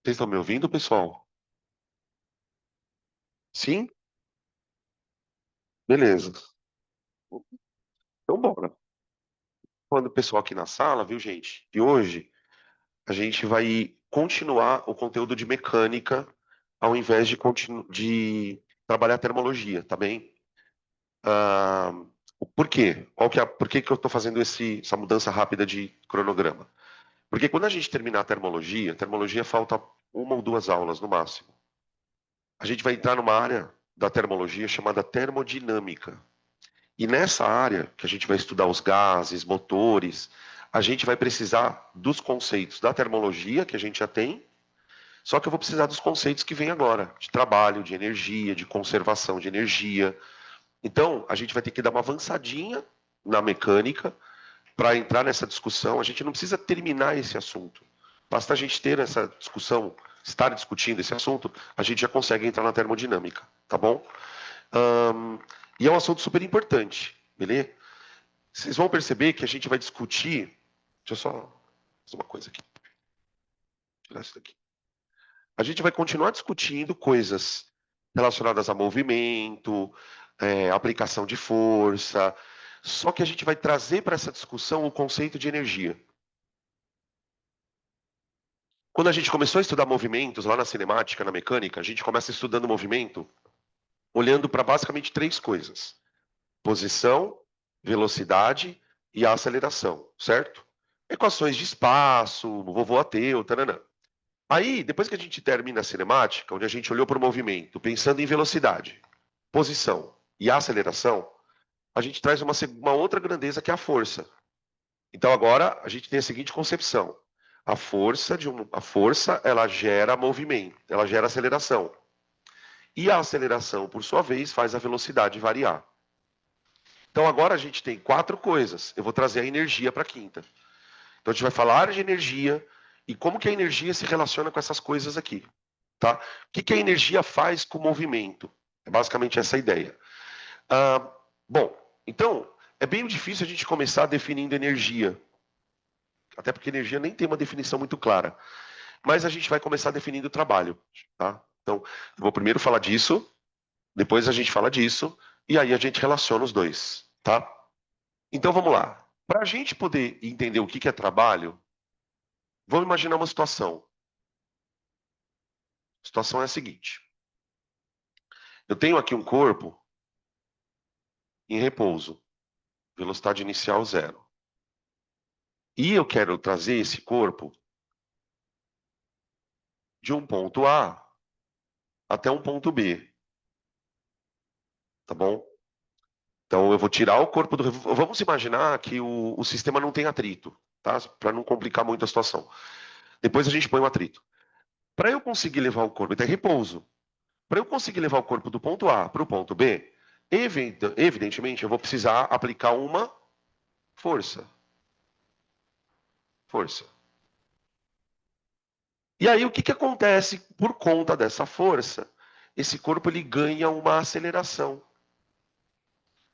Vocês estão me ouvindo, pessoal? Sim? Beleza. Então, bora. Quando o pessoal aqui na sala, viu, gente? E hoje a gente vai continuar o conteúdo de mecânica ao invés de trabalhar termologia, tá bem? Ah, por quê? Por que que eu estou fazendo essa mudança rápida de cronograma? Porque quando a gente terminar a termologia falta uma ou duas aulas no máximo. A gente vai entrar numa área da termologia chamada termodinâmica. E nessa área, que a gente vai estudar os gases, motores, a gente vai precisar dos conceitos da termologia, que a gente já tem, só que eu vou precisar dos conceitos que vêm agora, de trabalho, de energia, de conservação de energia. Então, a gente vai ter que dar uma avançadinha na mecânica para entrar nessa discussão. A gente não precisa terminar esse assunto. Basta a gente ter essa discussão, estar discutindo esse assunto, a gente já consegue entrar na termodinâmica, tá bom? Ahn, e é um assunto super importante, beleza? Vocês vão perceber que a gente vai discutir. Deixa eu só fazer uma coisa aqui. Tirar isso daqui. A gente vai continuar discutindo coisas relacionadas a movimento, aplicação de força. Só que a gente vai trazer para essa discussão o conceito de energia. Quando a gente começou a estudar movimentos lá na cinemática, na mecânica, a gente começa estudando movimento olhando para basicamente três coisas: posição, velocidade e a aceleração, certo? Equações de espaço, vovô ateu, taranã. Aí, depois que a gente termina a cinemática, onde a gente olhou para o movimento, pensando em velocidade, posição e aceleração, a gente traz uma outra grandeza que é a força. Então agora a gente tem a seguinte concepção: a força ela gera movimento, ela gera aceleração. E a aceleração, por sua vez, faz a velocidade variar. Então agora a gente tem quatro coisas. Eu vou trazer a energia para a quinta. Então a gente vai falar de energia e como que a energia se relaciona com essas coisas aqui, tá? O que que a energia faz com o movimento? É basicamente essa a ideia. Ah, bom, então é bem difícil a gente começar definindo energia, até porque energia nem tem uma definição muito clara. Mas a gente vai começar definindo o trabalho, tá? Então, eu vou primeiro falar disso, depois a gente fala disso e aí a gente relaciona os dois, tá? Então vamos lá. Para a gente poder entender o que que é trabalho, vamos imaginar uma situação. A situação é a seguinte: eu tenho aqui um corpo em repouso, velocidade inicial zero. E eu quero trazer esse corpo de um ponto A até um ponto B, tá bom? Então eu vou tirar o corpo do. Vamos imaginar que o sistema não tem atrito, tá? Para não complicar muito a situação. Depois a gente põe o atrito. Para eu conseguir levar o corpo, então é repouso. Para eu conseguir levar o corpo do ponto A para o ponto B, evidentemente eu vou precisar aplicar uma força. Força. E aí o que que acontece por conta dessa força? Esse corpo ele ganha uma aceleração.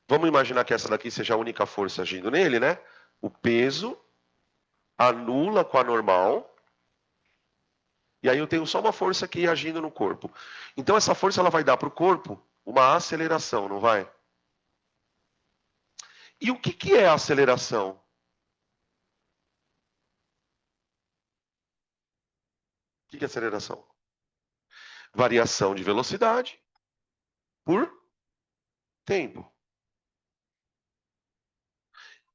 Vamos imaginar que essa daqui seja a única força agindo nele, né? O peso anula com a normal, e aí eu tenho só uma força aqui agindo no corpo. Então essa força ela vai dar para o corpo uma aceleração, não vai? E o que que é a aceleração? O que que é aceleração? Variação de velocidade por tempo.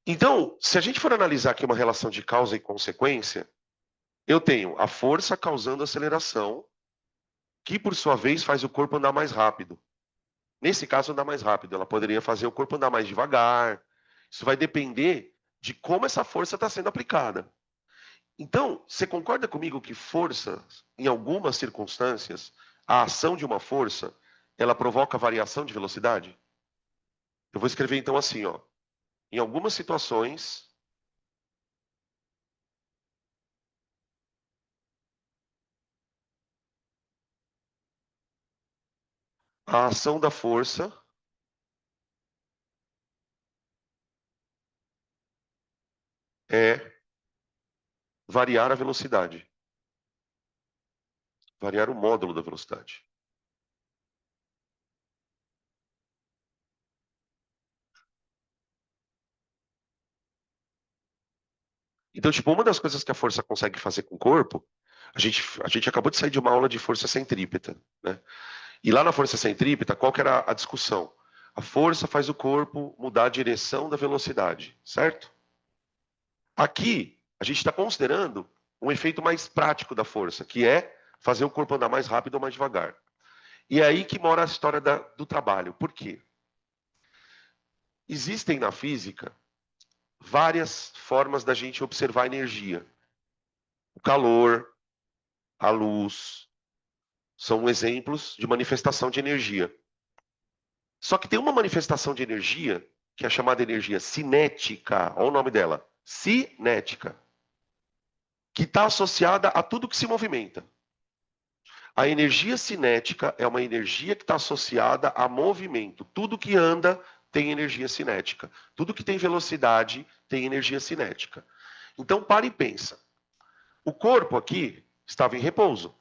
Então, se a gente for analisar aqui uma relação de causa e consequência, eu tenho a força causando aceleração, que por sua vez faz o corpo andar mais rápido. Nesse caso, andar mais rápido. Ela poderia fazer o corpo andar mais devagar. Isso vai depender de como essa força está sendo aplicada. Então, você concorda comigo que força, em algumas circunstâncias, a ação de uma força, ela provoca variação de velocidade? Eu vou escrever então assim, ó. Em algumas situações, a ação da força é variar a velocidade. Variar o módulo da velocidade. Então, tipo, uma das coisas que a força consegue fazer com o corpo, a gente acabou de sair de uma aula de força centrípeta, né? E lá na força centrípeta, qual que era a discussão? A força faz o corpo mudar a direção da velocidade, certo? Aqui, a gente está considerando um efeito mais prático da força, que é fazer o corpo andar mais rápido ou mais devagar. E é aí que mora a história do trabalho. Por quê? Existem na física várias formas da gente observar a energia. O calor, a luz, são exemplos de manifestação de energia. Só que tem uma manifestação de energia que é chamada energia cinética. Olha o nome dela. Cinética. Que está associada a tudo que se movimenta. A energia cinética é uma energia que está associada a movimento. Tudo que anda tem energia cinética. Tudo que tem velocidade tem energia cinética. Então, para e pensa. O corpo aqui estava em repouso.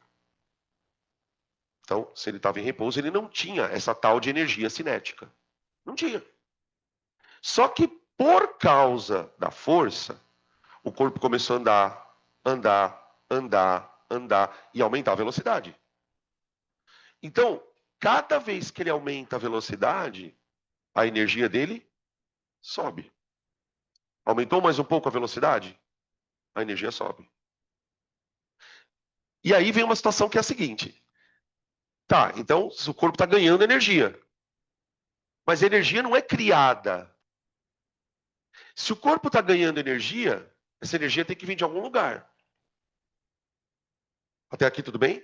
Então, se ele estava em repouso, ele não tinha essa tal de energia cinética. Não tinha. Só que por causa da força, o corpo começou a andar, andar, andar, andar e aumentar a velocidade. Então, cada vez que ele aumenta a velocidade, a energia dele sobe. Aumentou mais um pouco a velocidade, a energia sobe. E aí vem uma situação que é a seguinte. Tá, então o corpo está ganhando energia. Mas a energia não é criada. Se o corpo está ganhando energia, essa energia tem que vir de algum lugar. Até aqui tudo bem?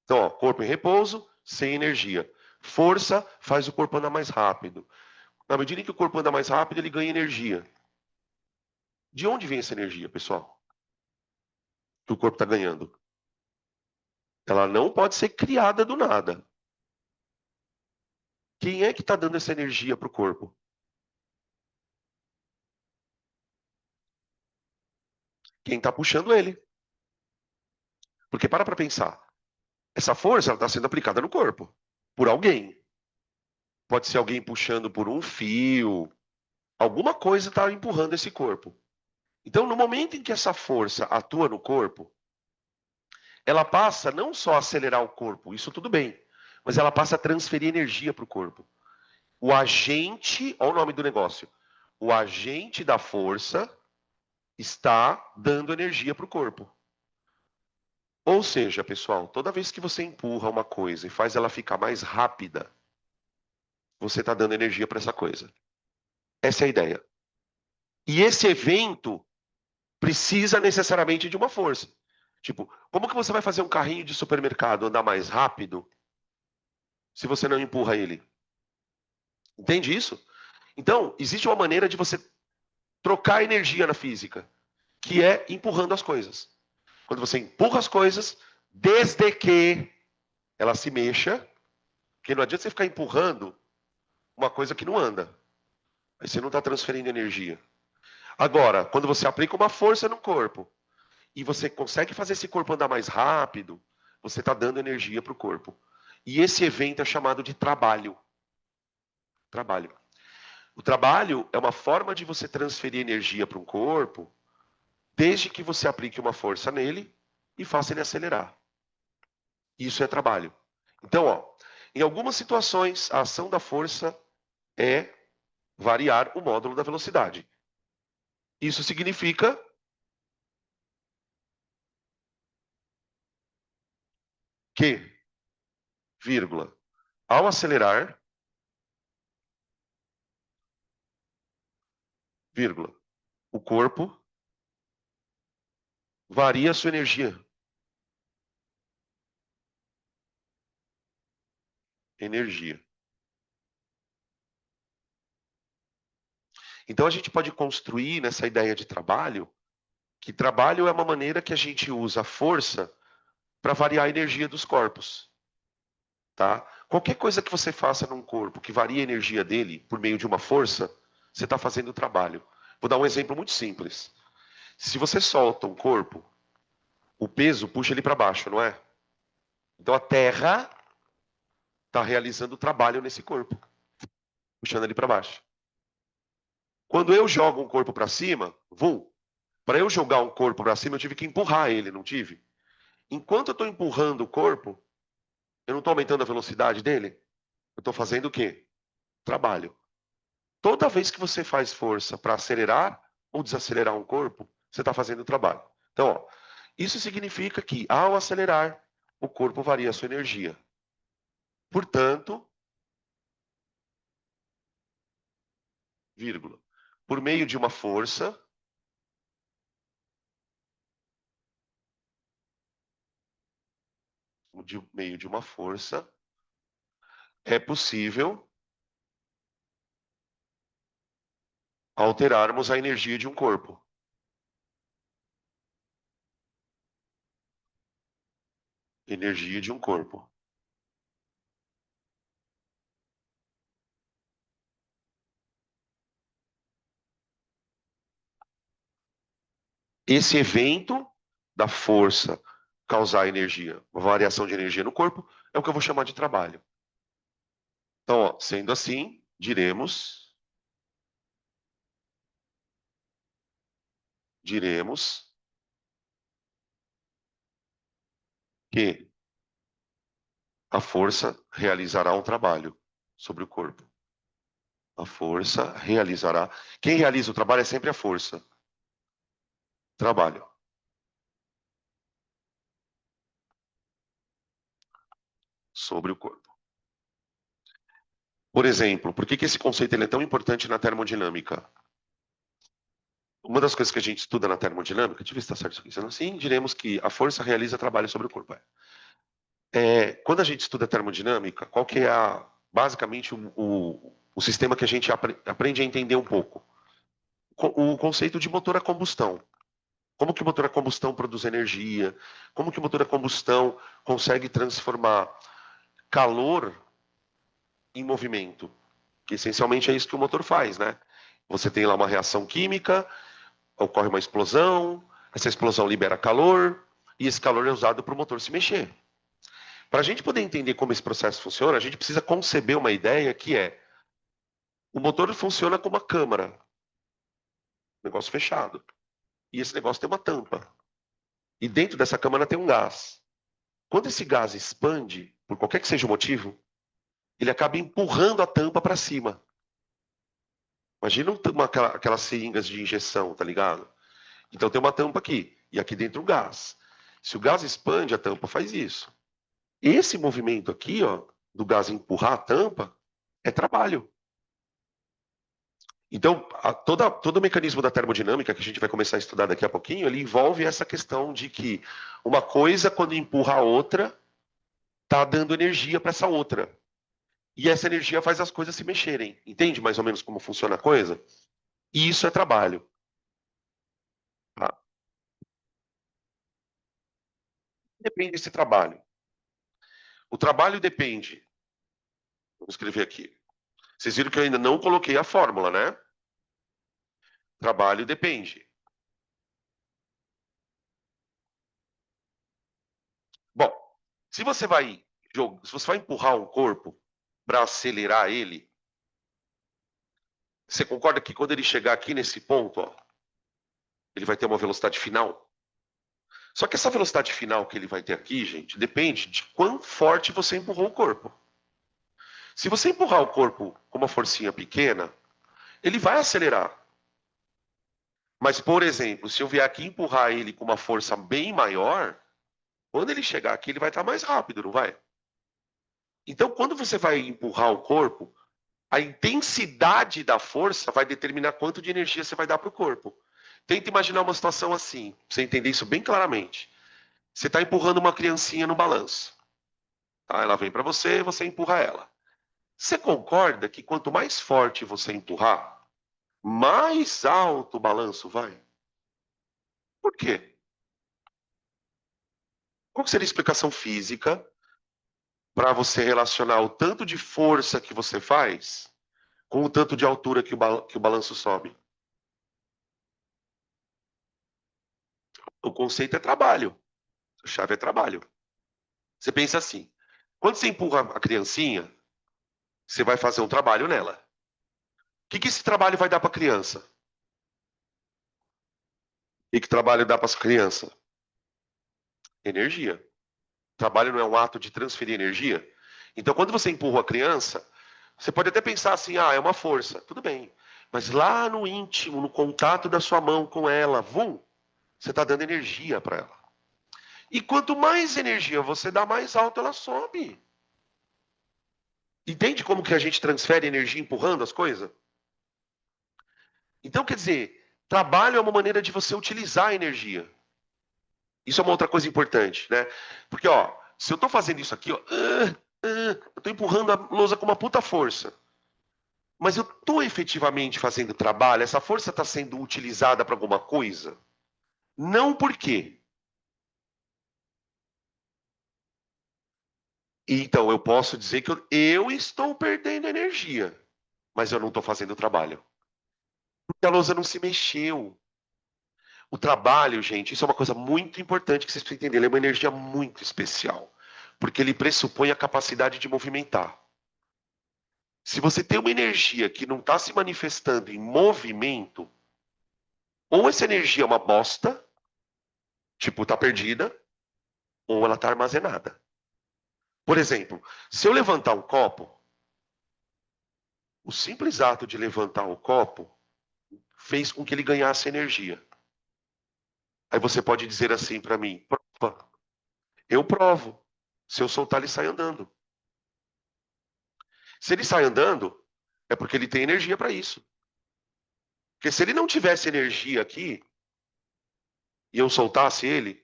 Então, ó, corpo em repouso, sem energia. Força faz o corpo andar mais rápido. Na medida em que o corpo anda mais rápido, ele ganha energia. De onde vem essa energia, pessoal? Que o corpo está ganhando? Ela não pode ser criada do nada. Quem é que está dando essa energia para o corpo? Quem está puxando ele. Porque para pensar. Essa força está sendo aplicada no corpo. Por alguém. Pode ser alguém puxando por um fio. Alguma coisa está empurrando esse corpo. Então, no momento em que essa força atua no corpo, ela passa não só a acelerar o corpo, isso tudo bem, mas ela passa a transferir energia para o corpo. O agente, olha o nome do negócio, o agente da força está dando energia para o corpo. Ou seja, pessoal, toda vez que você empurra uma coisa e faz ela ficar mais rápida, você está dando energia para essa coisa. Essa é a ideia. E esse evento precisa necessariamente de uma força. Tipo, como que você vai fazer um carrinho de supermercado andar mais rápido se você não empurra ele? Entende isso? Então, existe uma maneira de você trocar energia na física, que é empurrando as coisas. Quando você empurra as coisas, desde que ela se mexa, porque não adianta você ficar empurrando uma coisa que não anda. Aí você não está transferindo energia. Agora, quando você aplica uma força no corpo e você consegue fazer esse corpo andar mais rápido, você está dando energia para o corpo. E esse evento é chamado de trabalho. Trabalho. O trabalho é uma forma de você transferir energia para um corpo, desde que você aplique uma força nele e faça ele acelerar. Isso é trabalho. Então, ó, em algumas situações, a ação da força é variar o módulo da velocidade. Isso significa que, vírgula, ao acelerar, vírgula, o corpo varia a sua energia. Energia. Então a gente pode construir nessa ideia de trabalho, que trabalho é uma maneira que a gente usa a força para variar a energia dos corpos. Tá? Qualquer coisa que você faça num corpo que varia a energia dele por meio de uma força, você está fazendo trabalho. Vou dar um exemplo muito simples. Se você solta um corpo, o peso puxa ele para baixo, não é? Então a Terra está realizando o trabalho nesse corpo, puxando ele para baixo. Quando eu jogo um corpo para cima, vum, para eu jogar um corpo para cima, eu tive que empurrar ele, não tive? Enquanto eu estou empurrando o corpo, eu não estou aumentando a velocidade dele? Eu estou fazendo o quê? Trabalho. Toda vez que você faz força para acelerar ou desacelerar um corpo, você está fazendo trabalho. Então, ó, isso significa que, ao acelerar, o corpo varia a sua energia. Portanto, vírgula, por meio de uma força, é possível alterarmos a energia de um corpo. Energia de um corpo. Esse evento da força causar energia, uma variação de energia no corpo, é o que eu vou chamar de trabalho. Então, ó, sendo assim, diremos que a força realizará um trabalho sobre o corpo. A força realizará. Quem realiza o trabalho é sempre a força. Trabalho sobre o corpo. Por exemplo, por que esse conceito ele é tão importante na termodinâmica? Uma das coisas que a gente estuda na termodinâmica, deixa eu ver se está certo isso aqui. Sendo assim, diremos que a força realiza trabalho sobre o corpo. Quando a gente estuda termodinâmica, qual que é basicamente o sistema que a gente aprende a entender um pouco? O conceito de motor a combustão. Como que o motor a combustão produz energia? Como que o motor a combustão consegue transformar calor em movimento? Que essencialmente é isso que o motor faz, né? Você tem lá uma reação química, ocorre uma explosão, essa explosão libera calor, e esse calor é usado para o motor se mexer. Para a gente poder entender como esse processo funciona, a gente precisa conceber uma ideia que é: o motor funciona como uma câmara, um negócio fechado. E esse negócio tem uma tampa. E dentro dessa câmara tem um gás. Quando esse gás expande, por qualquer que seja o motivo, ele acaba empurrando a tampa para cima. Imagina aquelas seringas de injeção, tá ligado? Então tem uma tampa aqui, e aqui dentro o gás. Se o gás expande, a tampa faz isso. Esse movimento aqui, ó, do gás empurrar a tampa, é trabalho. Então, todo o mecanismo da termodinâmica que a gente vai começar a estudar daqui a pouquinho, ele envolve essa questão de que uma coisa, quando empurra a outra, está dando energia para essa outra. E essa energia faz as coisas se mexerem. Entende mais ou menos como funciona a coisa? E isso é trabalho. Tá? Depende desse trabalho. O trabalho depende. Vou escrever aqui. Vocês viram que eu ainda não coloquei a fórmula, né? Trabalho depende. Bom, se você vai empurrar um corpo para acelerar ele, você concorda que quando ele chegar aqui nesse ponto, ó, ele vai ter uma velocidade final? Só que essa velocidade final que ele vai ter aqui, gente, depende de quão forte você empurrou o corpo. Se você empurrar o corpo com uma forcinha pequena, ele vai acelerar. Mas, por exemplo, se eu vier aqui empurrar ele com uma força bem maior, quando ele chegar aqui, ele vai estar mais rápido, não vai? Então, quando você vai empurrar o corpo, a intensidade da força vai determinar quanto de energia você vai dar para o corpo. Tenta imaginar uma situação assim, para você entender isso bem claramente. Você está empurrando uma criancinha no balanço. Tá? Ela vem para você, você empurra ela. Você concorda que quanto mais forte você empurrar, mais alto o balanço vai? Por quê? Qual seria a explicação física para você relacionar o tanto de força que você faz com o tanto de altura que o balanço sobe? O conceito é trabalho. A chave é trabalho. Você pensa assim, quando você empurra a criancinha, você vai fazer um trabalho nela. O que esse trabalho vai dar para a criança? E que trabalho dá para as crianças? Energia. Trabalho não é um ato de transferir energia? Então, quando você empurra a criança, você pode até pensar assim, ah, é uma força. Tudo bem. Mas lá no íntimo, no contato da sua mão com ela, vum, você está dando energia para ela. E quanto mais energia você dá, mais alto ela sobe. Entende como que a gente transfere energia empurrando as coisas? Então, quer dizer, trabalho é uma maneira de você utilizar a energia. Isso é uma outra coisa importante, né? Porque, ó, se eu tô fazendo isso aqui, ó, eu tô empurrando a lousa com uma puta força. Mas eu tô efetivamente fazendo trabalho, essa força está sendo utilizada para alguma coisa? Não por quê? Então, eu posso dizer que eu estou perdendo energia, mas eu não estou fazendo trabalho. Porque a lousa não se mexeu. O trabalho, gente, isso é uma coisa muito importante que vocês precisam entender. Ele é uma energia muito especial, porque ele pressupõe a capacidade de movimentar. Se você tem uma energia que não está se manifestando em movimento, ou essa energia é uma bosta, tipo, está perdida, ou ela está armazenada. Por exemplo, se eu levantar um copo, o simples ato de levantar o copo fez com que ele ganhasse energia. Aí você pode dizer assim para mim: prova. Eu provo. Se eu soltar, ele sai andando. Se ele sai andando, é porque ele tem energia para isso. Porque se ele não tivesse energia aqui e eu soltasse ele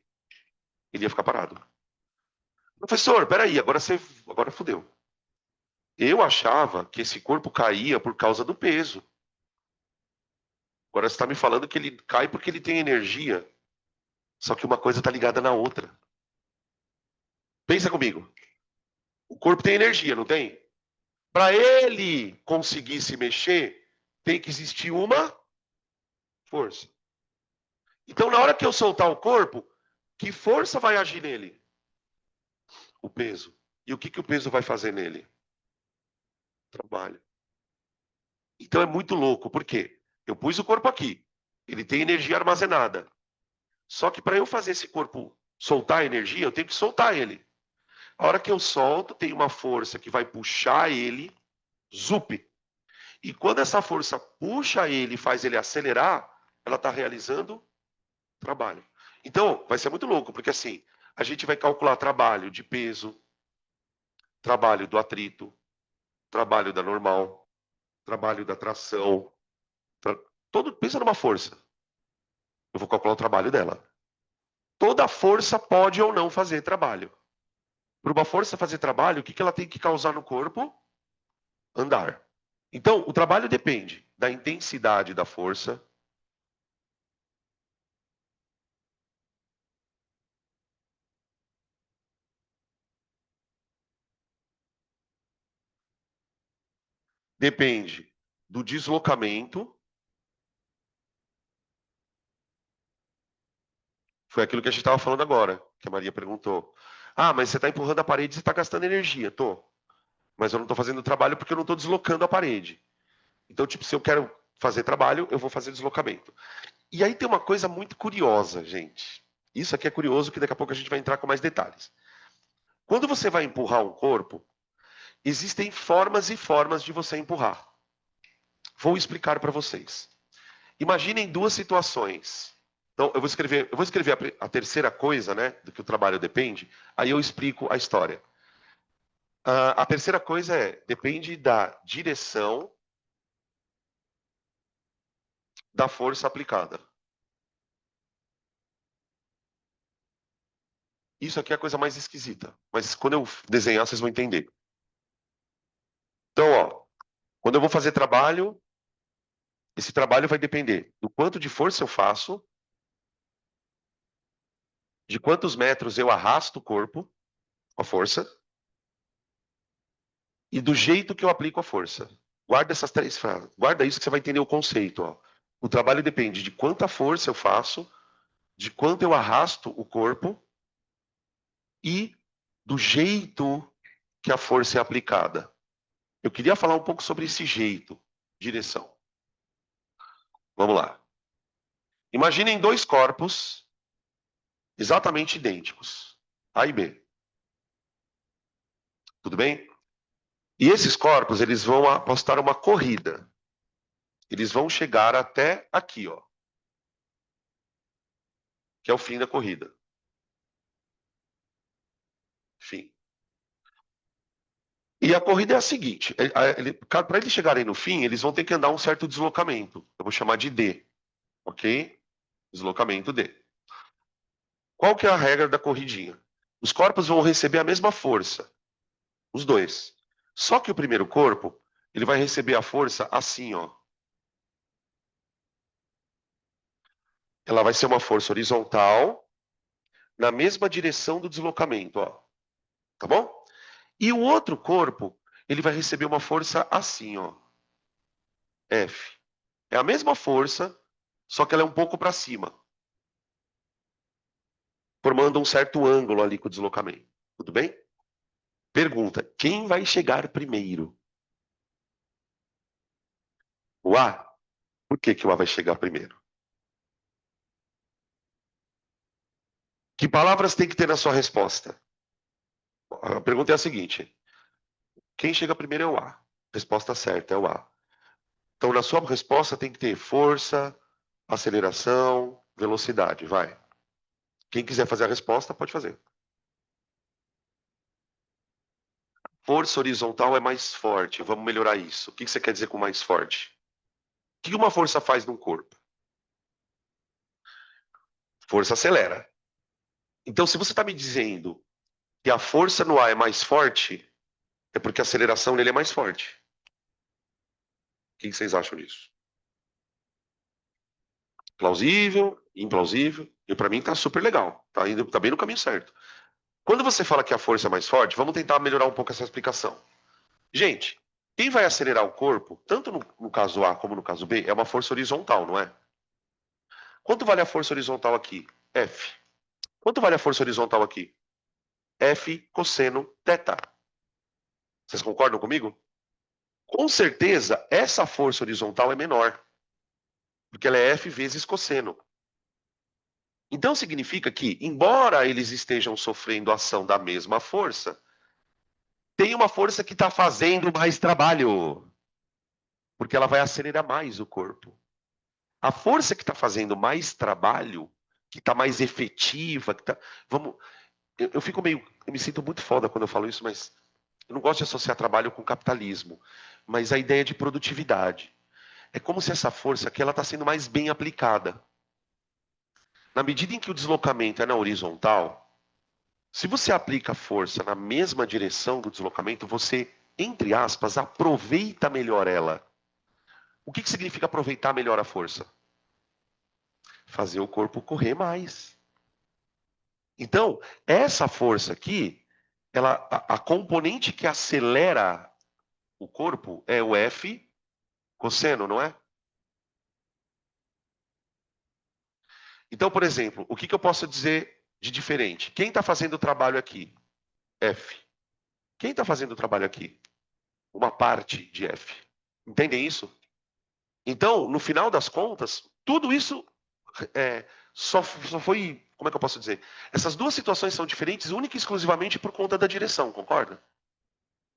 ia ficar parado. Professor, peraí, agora fudeu. Eu achava que esse corpo caía por causa do peso. Agora você está me falando que ele cai porque ele tem energia. Só que uma coisa está ligada na outra. Pensa comigo. O corpo tem energia, não tem? Para ele conseguir se mexer, tem que existir uma força. Então, na hora que eu soltar o corpo, que força vai agir nele? O peso. E o que o peso vai fazer nele? Trabalho. Então é muito louco, por quê? Eu pus o corpo aqui, ele tem energia armazenada. Só que para eu fazer esse corpo soltar a energia, eu tenho que soltar ele. A hora que eu solto, tem uma força que vai puxar ele, zup. E quando essa força puxa ele e faz ele acelerar, ela está realizando trabalho. Então, vai ser muito louco, porque assim, a gente vai calcular trabalho de peso, trabalho do atrito, trabalho da normal, trabalho da tração. Todo, pensa numa força. Eu vou calcular o trabalho dela. Toda força pode ou não fazer trabalho. Para uma força fazer trabalho, o que ela tem que causar no corpo? Andar. Então, o trabalho depende da intensidade da força, depende do deslocamento. Foi aquilo que a gente estava falando agora, que a Maria perguntou. Ah, mas você está empurrando a parede e você está gastando energia. Tô. Mas eu não estou fazendo trabalho porque eu não estou deslocando a parede. Então, tipo, se eu quero fazer trabalho, eu vou fazer deslocamento. E aí tem uma coisa muito curiosa, gente. Isso aqui é curioso, que daqui a pouco a gente vai entrar com mais detalhes. Quando você vai empurrar um corpo, existem formas e formas de você empurrar. Vou explicar para vocês. Imaginem duas situações. Então, eu vou escrever a terceira coisa, né, do que o trabalho depende, aí eu explico a história. A terceira coisa depende da direção da força aplicada. Isso aqui é a coisa mais esquisita, mas quando eu desenhar, vocês vão entender. Então, ó, quando eu vou fazer trabalho, esse trabalho vai depender do quanto de força eu faço, de quantos metros eu arrasto o corpo, a força, e do jeito que eu aplico a força. Guarda essas três frases. Guarda isso que você vai entender o conceito. Ó. O trabalho depende de quanta força eu faço, de quanto eu arrasto o corpo e do jeito que a força é aplicada. Eu queria falar um pouco sobre esse jeito, direção. Vamos lá. Imaginem dois corpos exatamente idênticos, A e B. Tudo bem? E esses corpos, eles vão apostar uma corrida. Eles vão chegar até aqui, ó, que é o fim da corrida. Fim. E a corrida é a seguinte: para eles chegarem no fim, eles vão ter que andar um certo deslocamento. Eu vou chamar de D, ok? Deslocamento D. Qual que é a regra da corridinha? Os corpos vão receber a mesma força, os dois. Só que o primeiro corpo, ele vai receber a força assim, ó. Ela vai ser uma força horizontal na mesma direção do deslocamento, ó. Tá bom? E o outro corpo, ele vai receber uma força assim, ó. F. É a mesma força, só que ela é um pouco para cima, formando um certo ângulo ali com o deslocamento. Tudo bem? Pergunta: quem vai chegar primeiro? O A? Por que que o A vai chegar primeiro? Que palavras tem que ter na sua resposta? A pergunta é a seguinte: quem chega primeiro é o A. Resposta certa é o A. Então, na sua resposta tem que ter força, aceleração, velocidade. Vai. Quem quiser fazer a resposta, pode fazer. Força horizontal é mais forte. Vamos melhorar isso. O que você quer dizer com mais forte? O que uma força faz num corpo? Força acelera. Então, se você está me dizendo que a força no ar é mais forte, é porque a aceleração nele é mais forte. O que vocês acham disso? Plausível? Implausível? E para mim tá super legal. Tá indo, tá bem no caminho certo. Quando você fala que a força é mais forte, vamos tentar melhorar um pouco essa explicação. Gente, quem vai acelerar o corpo, tanto no caso A como no caso B, é uma força horizontal, não é? Quanto vale a força horizontal aqui? F. Quanto vale a força horizontal aqui? F cosseno θ. Vocês concordam comigo? Com certeza, essa força horizontal é menor, porque ela é F vezes cosseno. Então significa que, embora eles estejam sofrendo ação da mesma força, tem uma força que está fazendo mais trabalho, porque ela vai acelerar mais o corpo. A força que está fazendo mais trabalho, que está mais efetiva, que tá, vamos, eu fico meio, eu me sinto muito foda quando eu falo isso, mas eu não gosto de associar trabalho com capitalismo, mas a ideia de produtividade. É como se essa força aqui ela está sendo mais bem aplicada. Na medida em que o deslocamento é na horizontal, se você aplica a força na mesma direção do deslocamento, você, entre aspas, aproveita melhor ela. O que significa aproveitar melhor a força? Fazer o corpo correr mais. Então, essa força aqui, a componente que acelera o corpo é o F cosseno, não é? Então, por exemplo, o que eu posso dizer de diferente? Quem está fazendo o trabalho aqui? F. Quem está fazendo o trabalho aqui? Uma parte de F. Entendem isso? Então, no final das contas, tudo isso só foi. Como é que eu posso dizer? Essas duas situações são diferentes única e exclusivamente por conta da direção, concorda?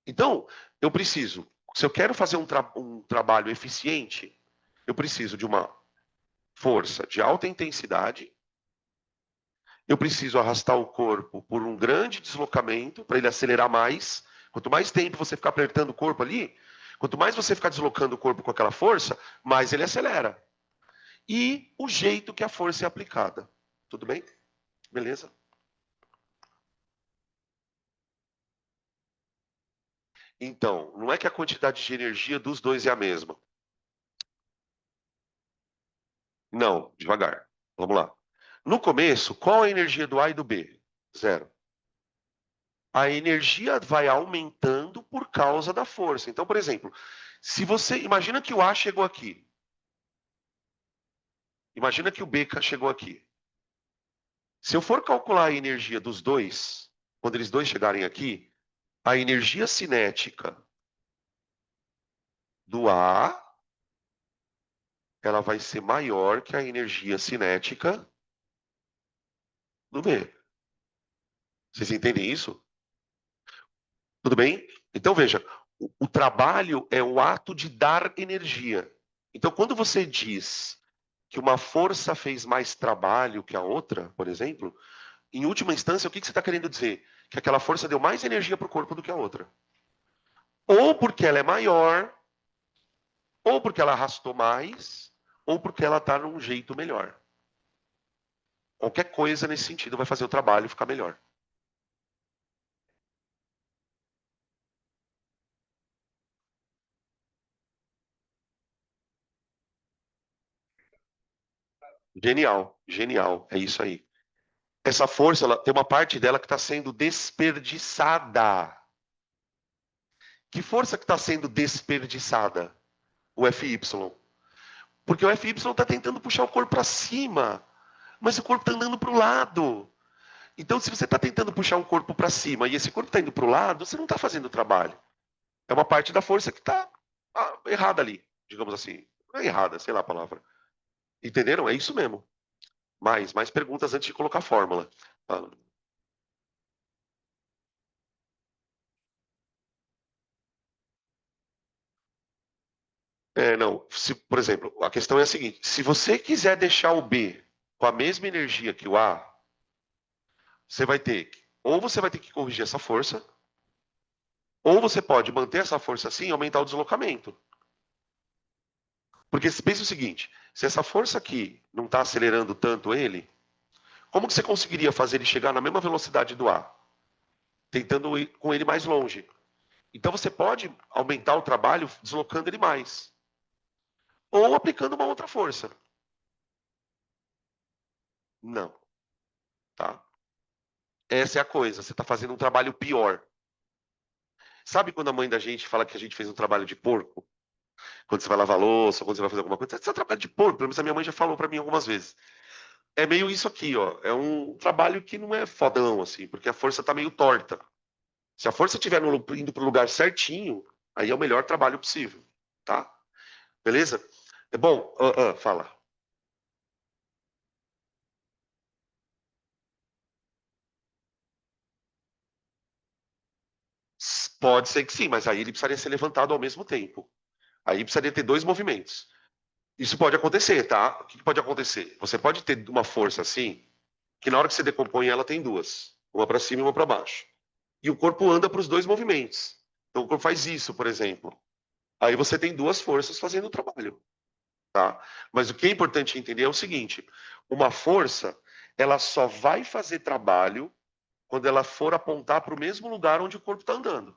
Então, eu preciso. Se eu quero fazer um trabalho eficiente, eu preciso de uma força de alta intensidade. Eu preciso arrastar o corpo por um grande deslocamento para ele acelerar mais. Quanto mais tempo você ficar apertando o corpo ali, quanto mais você ficar deslocando o corpo com aquela força, mais ele acelera. E o jeito que a força é aplicada. Tudo bem? Beleza? Então, não é que a quantidade de energia dos dois é a mesma. Não, devagar. Vamos lá. No começo, qual a energia do A e do B? Zero. A energia vai aumentando por causa da força. Então, por exemplo, se você imagina que o A chegou aqui, imagina que o B chegou aqui. Se eu for calcular a energia dos dois, quando eles dois chegarem aqui, a energia cinética do A, ela vai ser maior que a energia cinética do B. Vocês entendem isso? Tudo bem? Então veja, o trabalho é o ato de dar energia. Então quando você diz que uma força fez mais trabalho que a outra, por exemplo, em última instância, o que você está querendo dizer? Que aquela força deu mais energia para o corpo do que a outra. Ou porque ela é maior, ou porque ela arrastou mais, ou porque ela está num jeito melhor. Qualquer coisa nesse sentido vai fazer o trabalho ficar melhor. Genial, genial, é isso aí. Essa força, ela, tem uma parte dela que está sendo desperdiçada. Que força que está sendo desperdiçada? O FY. Porque o FY está tentando puxar o corpo para cima, mas o corpo está andando para o lado. Então, se você está tentando puxar um corpo para cima e esse corpo está indo para o lado, você não está fazendo o trabalho. É uma parte da força que está errada ali, digamos assim. Não é errada, sei lá a palavra. Entenderam? É isso mesmo. Mais perguntas antes de colocar a fórmula. Ah, não. Por exemplo, a questão é a seguinte: se você quiser deixar o B com a mesma energia que o A, você vai ter que, ou você vai ter que corrigir essa força, ou você pode manter essa força assim e aumentar o deslocamento. Porque pensa o seguinte: se essa força aqui não está acelerando tanto ele, como que você conseguiria fazer ele chegar na mesma velocidade do A? Tentando ir com ele mais longe. Então você pode aumentar o trabalho deslocando ele mais. Ou aplicando uma outra força. Não, tá? Essa é a coisa. Você está fazendo um trabalho pior. Sabe quando a mãe da gente fala que a gente fez um trabalho de porco? Quando você vai lavar louça, quando você vai fazer alguma coisa, você é um trabalho de porco. Pelo menos a minha mãe já falou para mim algumas vezes. É meio isso aqui, ó. É um trabalho que não é fodão, assim, porque a força tá meio torta. Se a força estiver indo para o lugar certinho, aí é o melhor trabalho possível, tá? Beleza? É bom, fala. Pode ser que sim, mas aí ele precisaria ser levantado ao mesmo tempo. Aí precisaria ter dois movimentos. Isso pode acontecer, tá? O que pode acontecer? Você pode ter uma força assim, que na hora que você decompõe ela tem duas, uma para cima e uma para baixo. E o corpo anda para os dois movimentos. Então o corpo faz isso, por exemplo. Aí você tem duas forças fazendo o trabalho, tá? Mas o que é importante entender é o seguinte: uma força, ela só vai fazer trabalho quando ela for apontar para o mesmo lugar onde o corpo está andando.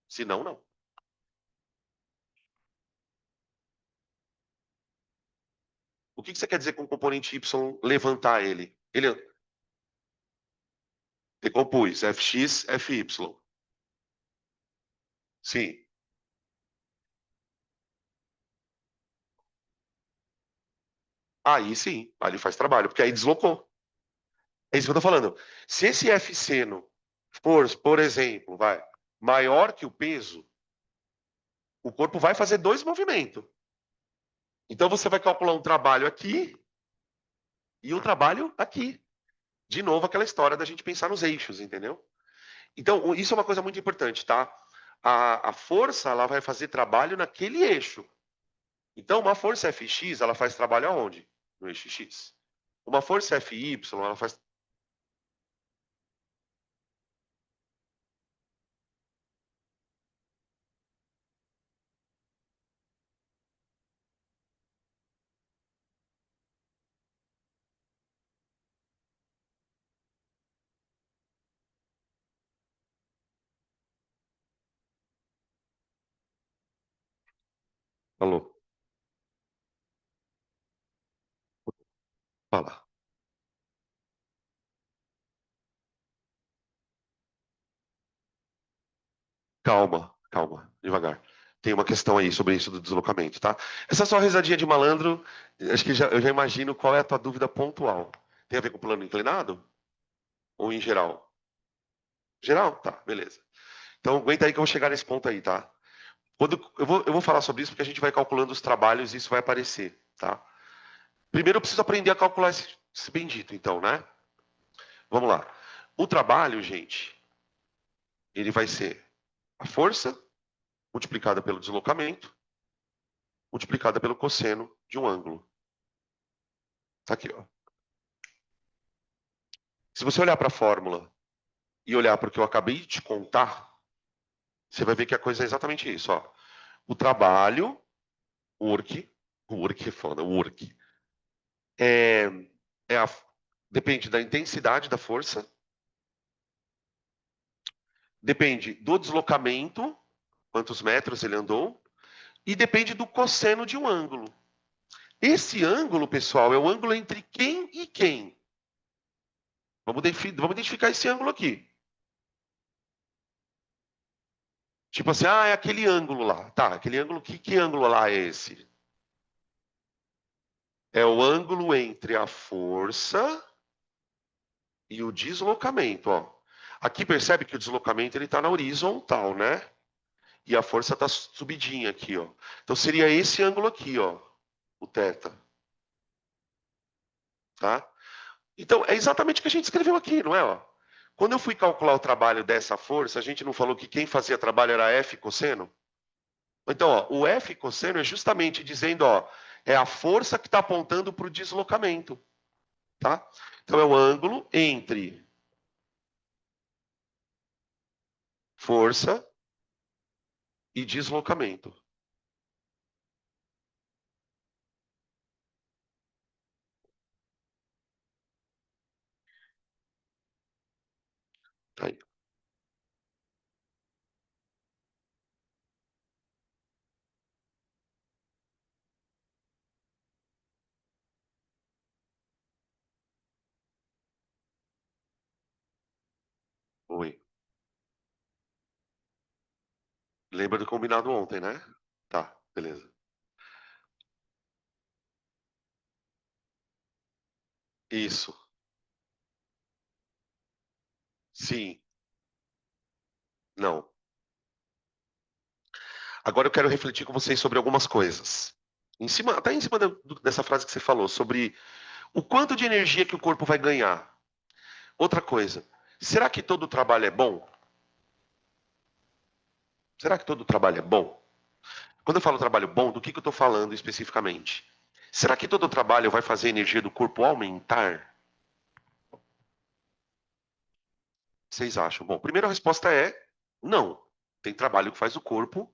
Senão, não. O que você quer dizer com o componente Y levantar ele? Ele decompôs Fx, Fy. Sim. Aí sim, aí ele faz trabalho, porque aí deslocou. É isso que eu tô falando. Se esse F seno for, por exemplo, maior que o peso, o corpo vai fazer dois movimentos. Então você vai calcular um trabalho aqui e um trabalho aqui. De novo, aquela história da gente pensar nos eixos, entendeu? Então, isso é uma coisa muito importante, tá? A força, ela vai fazer trabalho naquele eixo. Então, uma força Fx, ela faz trabalho aonde? No eixo X. Uma força Fy, ela faz. Alô? Fala. Calma, calma, devagar. Tem uma questão aí sobre isso do deslocamento, tá? Essa só risadinha de malandro, acho que eu já imagino qual é a tua dúvida pontual. Tem a ver com o plano inclinado? Ou em geral? Geral? Tá, beleza. Então aguenta aí que eu vou chegar nesse ponto aí, tá? Eu vou falar sobre isso porque a gente vai calculando os trabalhos e isso vai aparecer, tá? Primeiro eu preciso aprender a calcular esse bendito, então, né? Vamos lá. O trabalho, gente, ele vai ser a força multiplicada pelo deslocamento, multiplicada pelo cosseno de um ângulo. Tá aqui, ó. Se você olhar para a fórmula e olhar para o que eu acabei de te contar, você vai ver que a coisa é exatamente isso, ó. O trabalho, work é foda, work, é, é a, depende da intensidade da força, depende do deslocamento, quantos metros ele andou, e depende do cosseno de um ângulo. Esse ângulo, pessoal, é o ângulo entre quem e quem. Vamos identificar esse ângulo aqui. Tipo assim, é aquele ângulo lá. Tá, aquele ângulo, que ângulo lá é esse? É o ângulo entre a força e o deslocamento, ó. Aqui percebe que o deslocamento ele está na horizontal, né? E a força está subidinha aqui, ó. Então seria esse ângulo aqui, ó, o θ, tá? Então é exatamente o que a gente escreveu aqui, não é, ó? Quando eu fui calcular o trabalho dessa força, a gente não falou que quem fazia trabalho era F cosseno? Então, ó, o F cosseno é justamente dizendo, ó, é a força que está apontando para o deslocamento, tá? Então é o ângulo entre força e deslocamento. Tá aí. Oi. Lembra do combinado ontem, né? Tá, beleza. Isso. Sim. Não. Agora eu quero refletir com vocês sobre algumas coisas. Até em cima dessa frase que você falou, sobre o quanto de energia que o corpo vai ganhar. Outra coisa, será que todo trabalho é bom? Será que todo trabalho é bom? Quando eu falo trabalho bom, do que eu estou falando especificamente? Será que todo trabalho vai fazer a energia do corpo aumentar? Vocês acham? Bom, primeira resposta é não. Tem trabalho que faz o corpo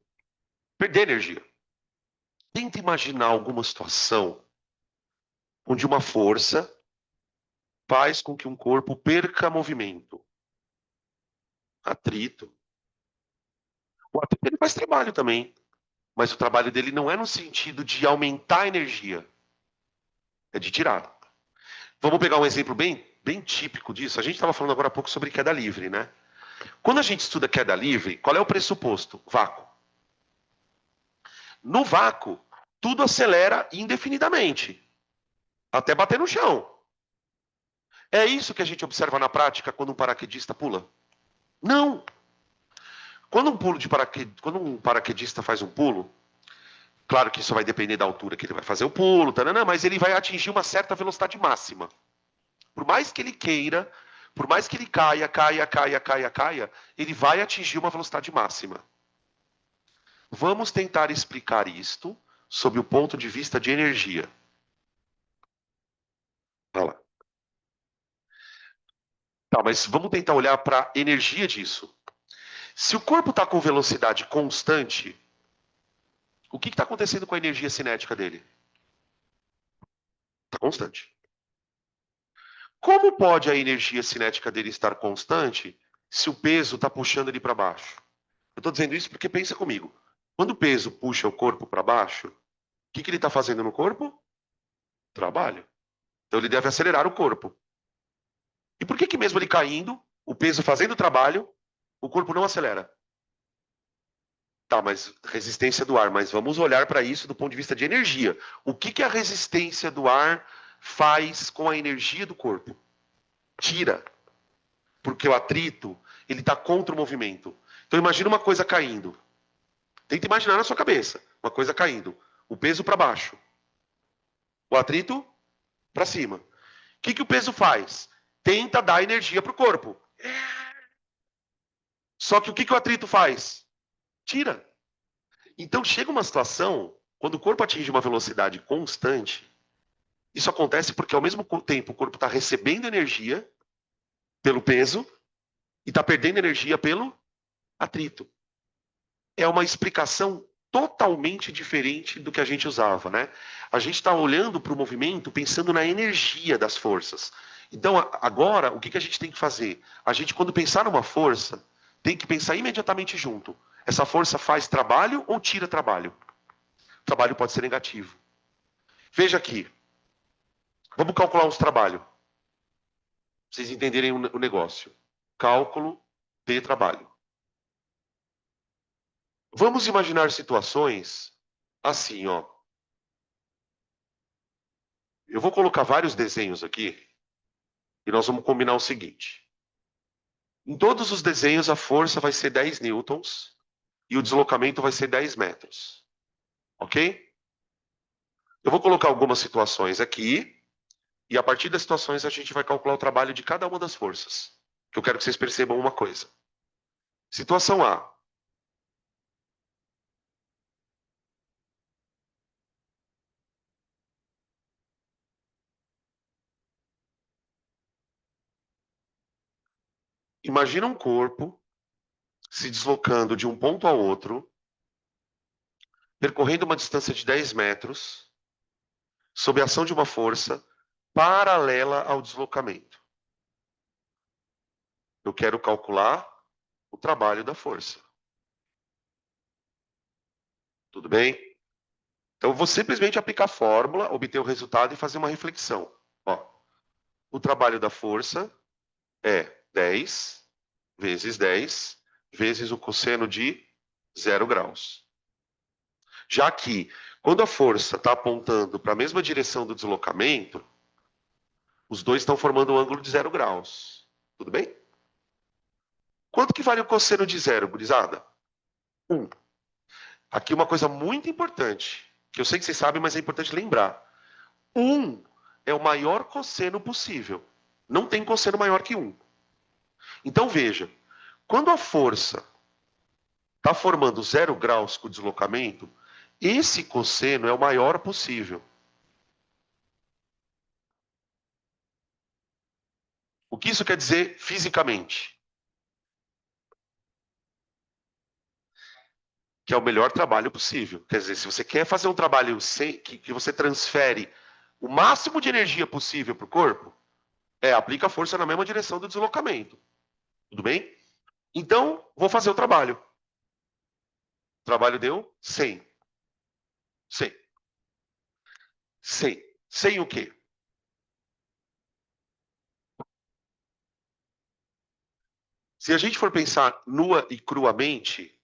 perder energia. Tenta imaginar alguma situação onde uma força faz com que um corpo perca movimento. Atrito. O atrito ele faz trabalho também, mas o trabalho dele não é no sentido de aumentar a energia, é de tirar. Vamos pegar um exemplo bem típico disso. A gente estava falando agora há pouco sobre queda livre, né? Quando a gente estuda queda livre, qual é o pressuposto? Vácuo. No vácuo, tudo acelera indefinidamente, até bater no chão. É isso que a gente observa na prática quando um paraquedista pula? Não. Quando um paraquedista faz um pulo, claro que isso vai depender da altura que ele vai fazer o pulo, taranã, mas ele vai atingir uma certa velocidade máxima. Por mais que ele queira, por mais que ele caia, ele vai atingir uma velocidade máxima. Vamos tentar explicar isto sob o ponto de vista de energia. Olha lá. Tá, mas vamos tentar olhar para a energia disso. Se o corpo está com velocidade constante, o que está acontecendo com a energia cinética dele? Está constante. Como pode a energia cinética dele estar constante se o peso está puxando ele para baixo? Eu estou dizendo isso porque pensa comigo. Quando o peso puxa o corpo para baixo, o que ele está fazendo no corpo? Trabalho. Então ele deve acelerar o corpo. E por que mesmo ele caindo, o peso fazendo o trabalho, o corpo não acelera? Tá, mas resistência do ar. Mas vamos olhar para isso do ponto de vista de energia. O que a resistência do ar faz com a energia do corpo? Tira. porque o atrito, ele está contra o movimento. Então imagina uma coisa caindo. Tenta imaginar na sua cabeça, uma coisa caindo. O peso para baixo. O atrito para cima. O que o peso faz? Tenta dar energia para o corpo. Só que o que o atrito faz? Tira. Então chega uma situação, quando o corpo atinge uma velocidade constante, isso acontece porque ao mesmo tempo o corpo está recebendo energia pelo peso e está perdendo energia pelo atrito. É uma explicação totalmente diferente do que a gente usava, né? A gente está olhando para o movimento pensando na energia das forças. Então, agora, o que a gente tem que fazer? A gente, quando pensar numa força, tem que pensar imediatamente junto. Essa força faz trabalho ou tira trabalho? O trabalho pode ser negativo. Veja aqui. Vamos calcular uns trabalhos. Pra vocês entenderem o negócio. Cálculo de trabalho. Vamos imaginar situações assim, ó. Eu vou colocar vários desenhos aqui e nós vamos combinar o seguinte. Em todos os desenhos, a força vai ser 10 newtons e o deslocamento vai ser 10 metros. Ok? Eu vou colocar algumas situações aqui e a partir das situações a gente vai calcular o trabalho de cada uma das forças. Que eu quero que vocês percebam uma coisa. Situação A. Imagina um corpo se deslocando de um ponto ao outro, percorrendo uma distância de 10 metros, sob a ação de uma força paralela ao deslocamento. Eu quero calcular o trabalho da força. Tudo bem? Então, eu vou simplesmente aplicar a fórmula, obter o resultado e fazer uma reflexão. Ó, o trabalho da força é 10 vezes 10 vezes o cosseno de 0 graus. Já que, quando a força está apontando para a mesma direção do deslocamento, os dois estão formando um ângulo de 0 graus. Tudo bem? Quanto que vale o cosseno de 0, gurizada? 1. Aqui uma coisa muito importante, que eu sei que vocês sabem, mas é importante lembrar. 1 é o maior cosseno possível. Não tem cosseno maior que 1. Então veja, quando a força está formando 0 graus com o deslocamento, esse cosseno é o maior possível. O que isso quer dizer fisicamente? Que é o melhor trabalho possível. Quer dizer, se você quer fazer um trabalho que você transfere o máximo de energia possível para o corpo, aplica a força na mesma direção do deslocamento. Tudo bem? Então, vou fazer o trabalho. O trabalho deu 100. 100. 100. 100 o quê? Se a gente for pensar nua e cruamente,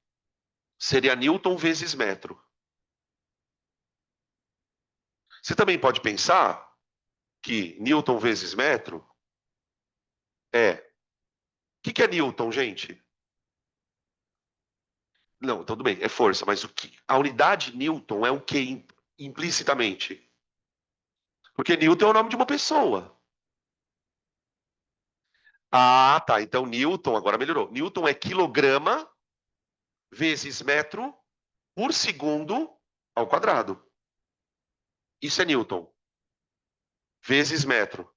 seria Newton vezes metro. Você também pode pensar que Newton vezes metro é... O que é Newton, gente? Não, tudo bem, é força, mas a unidade Newton é o que implicitamente? Porque Newton é o nome de uma pessoa. Ah, tá. Então Newton, agora melhorou. Newton é quilograma vezes metro por segundo ao quadrado. Isso é Newton. Vezes metro.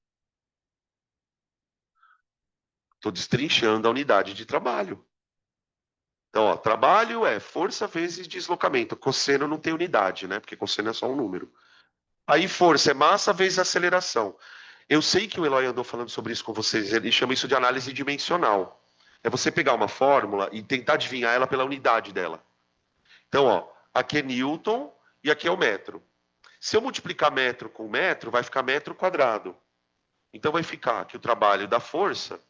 Estou destrinchando a unidade de trabalho. Então, ó, trabalho é força vezes deslocamento. Cosseno não tem unidade, né? Porque cosseno é só um número. Aí força é massa vezes aceleração. Eu sei que o Eloy andou falando sobre isso com vocês. Ele chama isso de análise dimensional. É você pegar uma fórmula e tentar adivinhar ela pela unidade dela. Então, ó, aqui é Newton e aqui é o metro. Se eu multiplicar metro com metro, vai ficar metro quadrado. Então vai ficar que o trabalho da força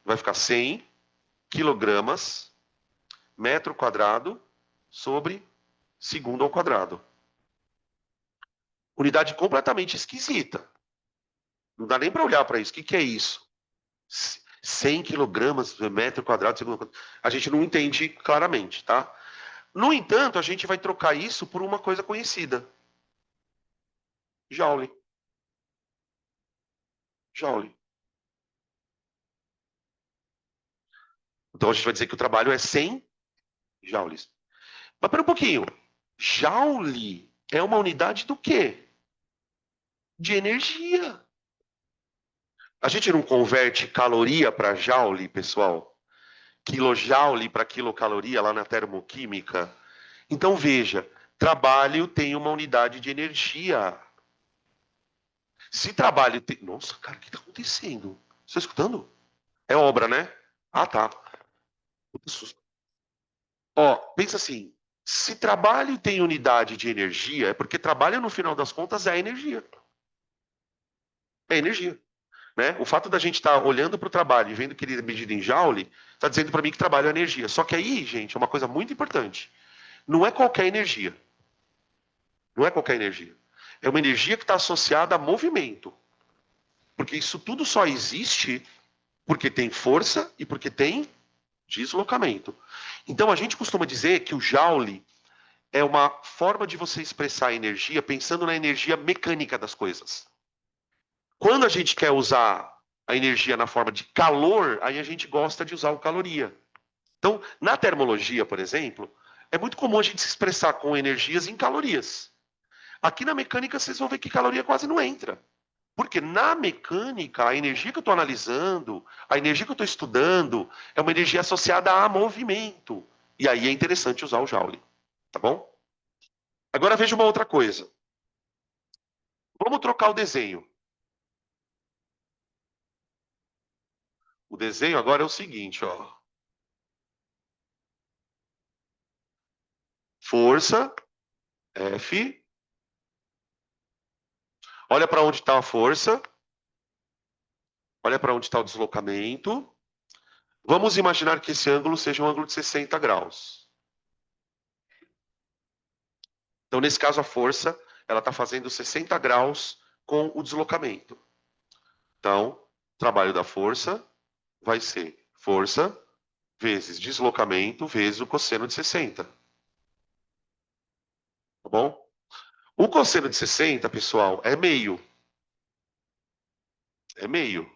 vai ficar 100 quilogramas metro quadrado sobre segundo ao quadrado. Unidade completamente esquisita. Não dá nem para olhar para isso. O que é isso? 100 quilogramas por metro quadrado, segundo a gente não entende claramente, tá? No entanto, a gente vai trocar isso por uma coisa conhecida. Joule. Joule. Então a gente vai dizer que o trabalho é 100 joules. Mas pera um pouquinho. Joule é uma unidade do quê? De energia. A gente não converte caloria para joule, pessoal? Kilojoule para quilocaloria lá na termoquímica? Então veja, trabalho tem uma unidade de energia. Se trabalho tem. Nossa, cara, o que está acontecendo? Você está escutando? É obra, né? Ah, tá. Ó, pensa assim: se trabalho tem unidade de energia, é porque trabalho, no final das contas, é energia. É energia. Né? O fato da gente estar olhando para o trabalho e vendo que ele é medido em joule, está dizendo para mim que trabalho é energia. Só que aí, gente, é uma coisa muito importante. Não é qualquer energia. Não é qualquer energia. É uma energia que está associada a movimento. Porque isso tudo só existe porque tem força e porque tem deslocamento. Então a gente costuma dizer que o joule é uma forma de você expressar a energia pensando na energia mecânica das coisas. Quando a gente quer usar a energia na forma de calor, aí a gente gosta de usar o caloria. Então, na termologia, por exemplo, é muito comum a gente se expressar com energias em calorias. Aqui na mecânica, vocês vão ver que caloria quase não entra. Porque na mecânica, a energia que eu estou analisando, a energia que eu estou estudando, é uma energia associada a movimento. E aí é interessante usar o Joule. Tá bom? Agora veja uma outra coisa. Vamos trocar o desenho. O desenho agora é o seguinte, ó. Força, F. Olha para onde está a força. Olha para onde está o deslocamento. Vamos imaginar que esse ângulo seja um ângulo de 60 graus. Então, nesse caso, a força ela está fazendo 60 graus com o deslocamento. Então, o trabalho da força vai ser força vezes deslocamento vezes o cosseno de 60. Tá bom? O cosseno de 60, pessoal, é meio. É meio.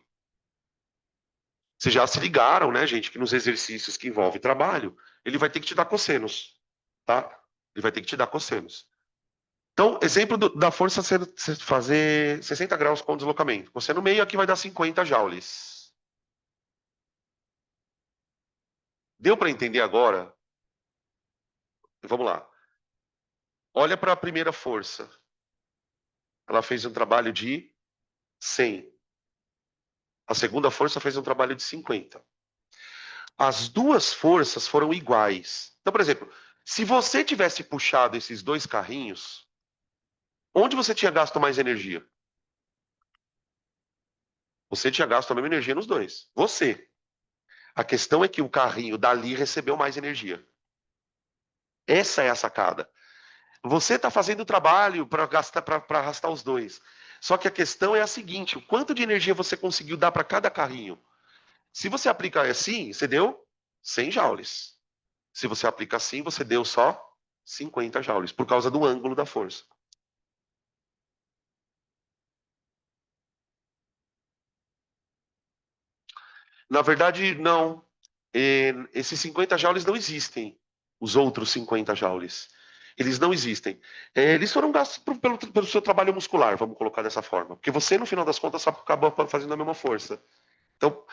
Vocês já se ligaram, né, gente, que nos exercícios que envolvem trabalho, ele vai ter que te dar cossenos, tá? Ele vai ter que te dar cossenos. Então, exemplo da força fazer 60 graus com deslocamento. Cosseno meio aqui vai dar 50 joules. Deu para entender agora? Vamos lá. Olha para a primeira força. Ela fez um trabalho de 100. A segunda força fez um trabalho de 50. As duas forças foram iguais. Então, por exemplo, se você tivesse puxado esses dois carrinhos, onde você tinha gasto mais energia? Você tinha gasto a mesma energia nos dois. Você. A questão é que o carrinho dali recebeu mais energia. Essa é a sacada. Você está fazendo o trabalho para arrastar os dois. Só que a questão é a seguinte: o quanto de energia você conseguiu dar para cada carrinho? Se você aplicar assim, você deu 100 joules. Se você aplica assim, você deu só 50 joules, por causa do ângulo da força. Na verdade, não. Esses 50 joules não existem. Os outros 50 joules. Eles não existem. Eles foram gastos pelo seu trabalho muscular, vamos colocar dessa forma. Porque você, no final das contas, só acabou fazendo a mesma força. Então,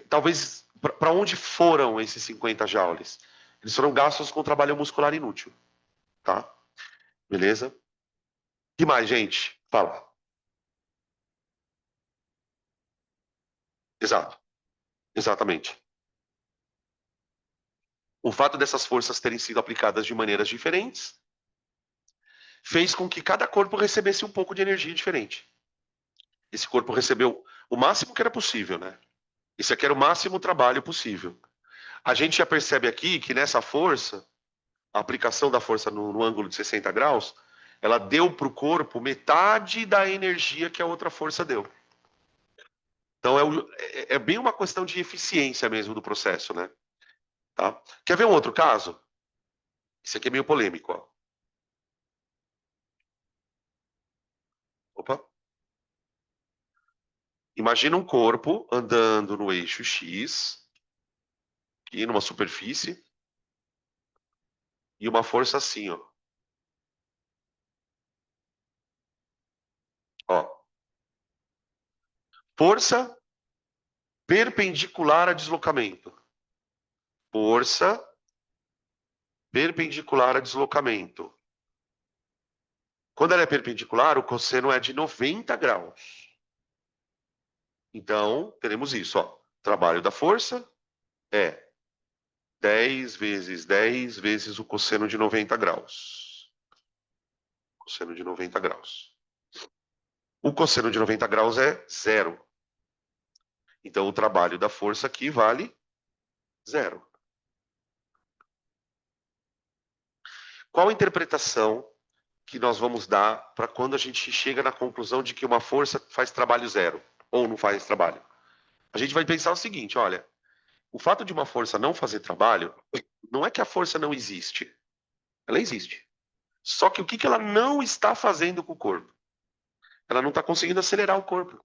talvez, para onde foram esses 50 joules? Eles foram gastos com trabalho muscular inútil. Tá? Beleza? O que mais, gente? Fala. Exato. Exatamente. O fato dessas forças terem sido aplicadas de maneiras diferentes fez com que cada corpo recebesse um pouco de energia diferente. Esse corpo recebeu o máximo que era possível, né? Esse aqui era o máximo trabalho possível. A gente já percebe aqui que nessa força, a aplicação da força no ângulo de 60 graus, ela deu para o corpo metade da energia que a outra força deu. Então é bem uma questão de eficiência mesmo do processo, né? Tá? Quer ver um outro caso? Esse aqui é meio polêmico, ó. Opa. Imagina um corpo andando no eixo X, aqui numa superfície, e uma força assim, ó. Ó. Força perpendicular a deslocamento. Força perpendicular a deslocamento. Quando ela é perpendicular, o cosseno é de 90 graus. Então, teremos isso, ó. Trabalho da força é 10 vezes 10 vezes o cosseno de 90 graus. Cosseno de 90 graus. O cosseno de 90 graus é zero. Então, o trabalho da força aqui vale zero. Qual a interpretação que nós vamos dar para quando a gente chega na conclusão de que uma força faz trabalho zero ou não faz trabalho? A gente vai pensar o seguinte, olha, o fato de uma força não fazer trabalho não é que a força não existe. Ela existe. Só que o que ela não está fazendo com o corpo? Ela não está conseguindo acelerar o corpo.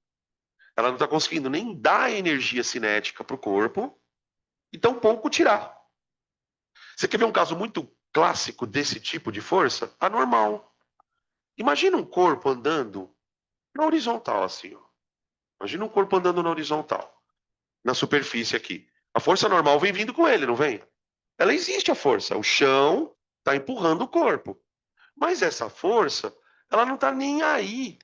Ela não está conseguindo nem dar energia cinética para o corpo e tampouco tirar. Você quer ver um caso muito clássico desse tipo de força? Anormal. Imagina um corpo andando na horizontal, assim. Ó. Imagina um corpo andando na horizontal, na superfície aqui. A força normal vem vindo com ele, não vem? Ela existe a força. O chão está empurrando o corpo. Mas essa força, ela não está nem aí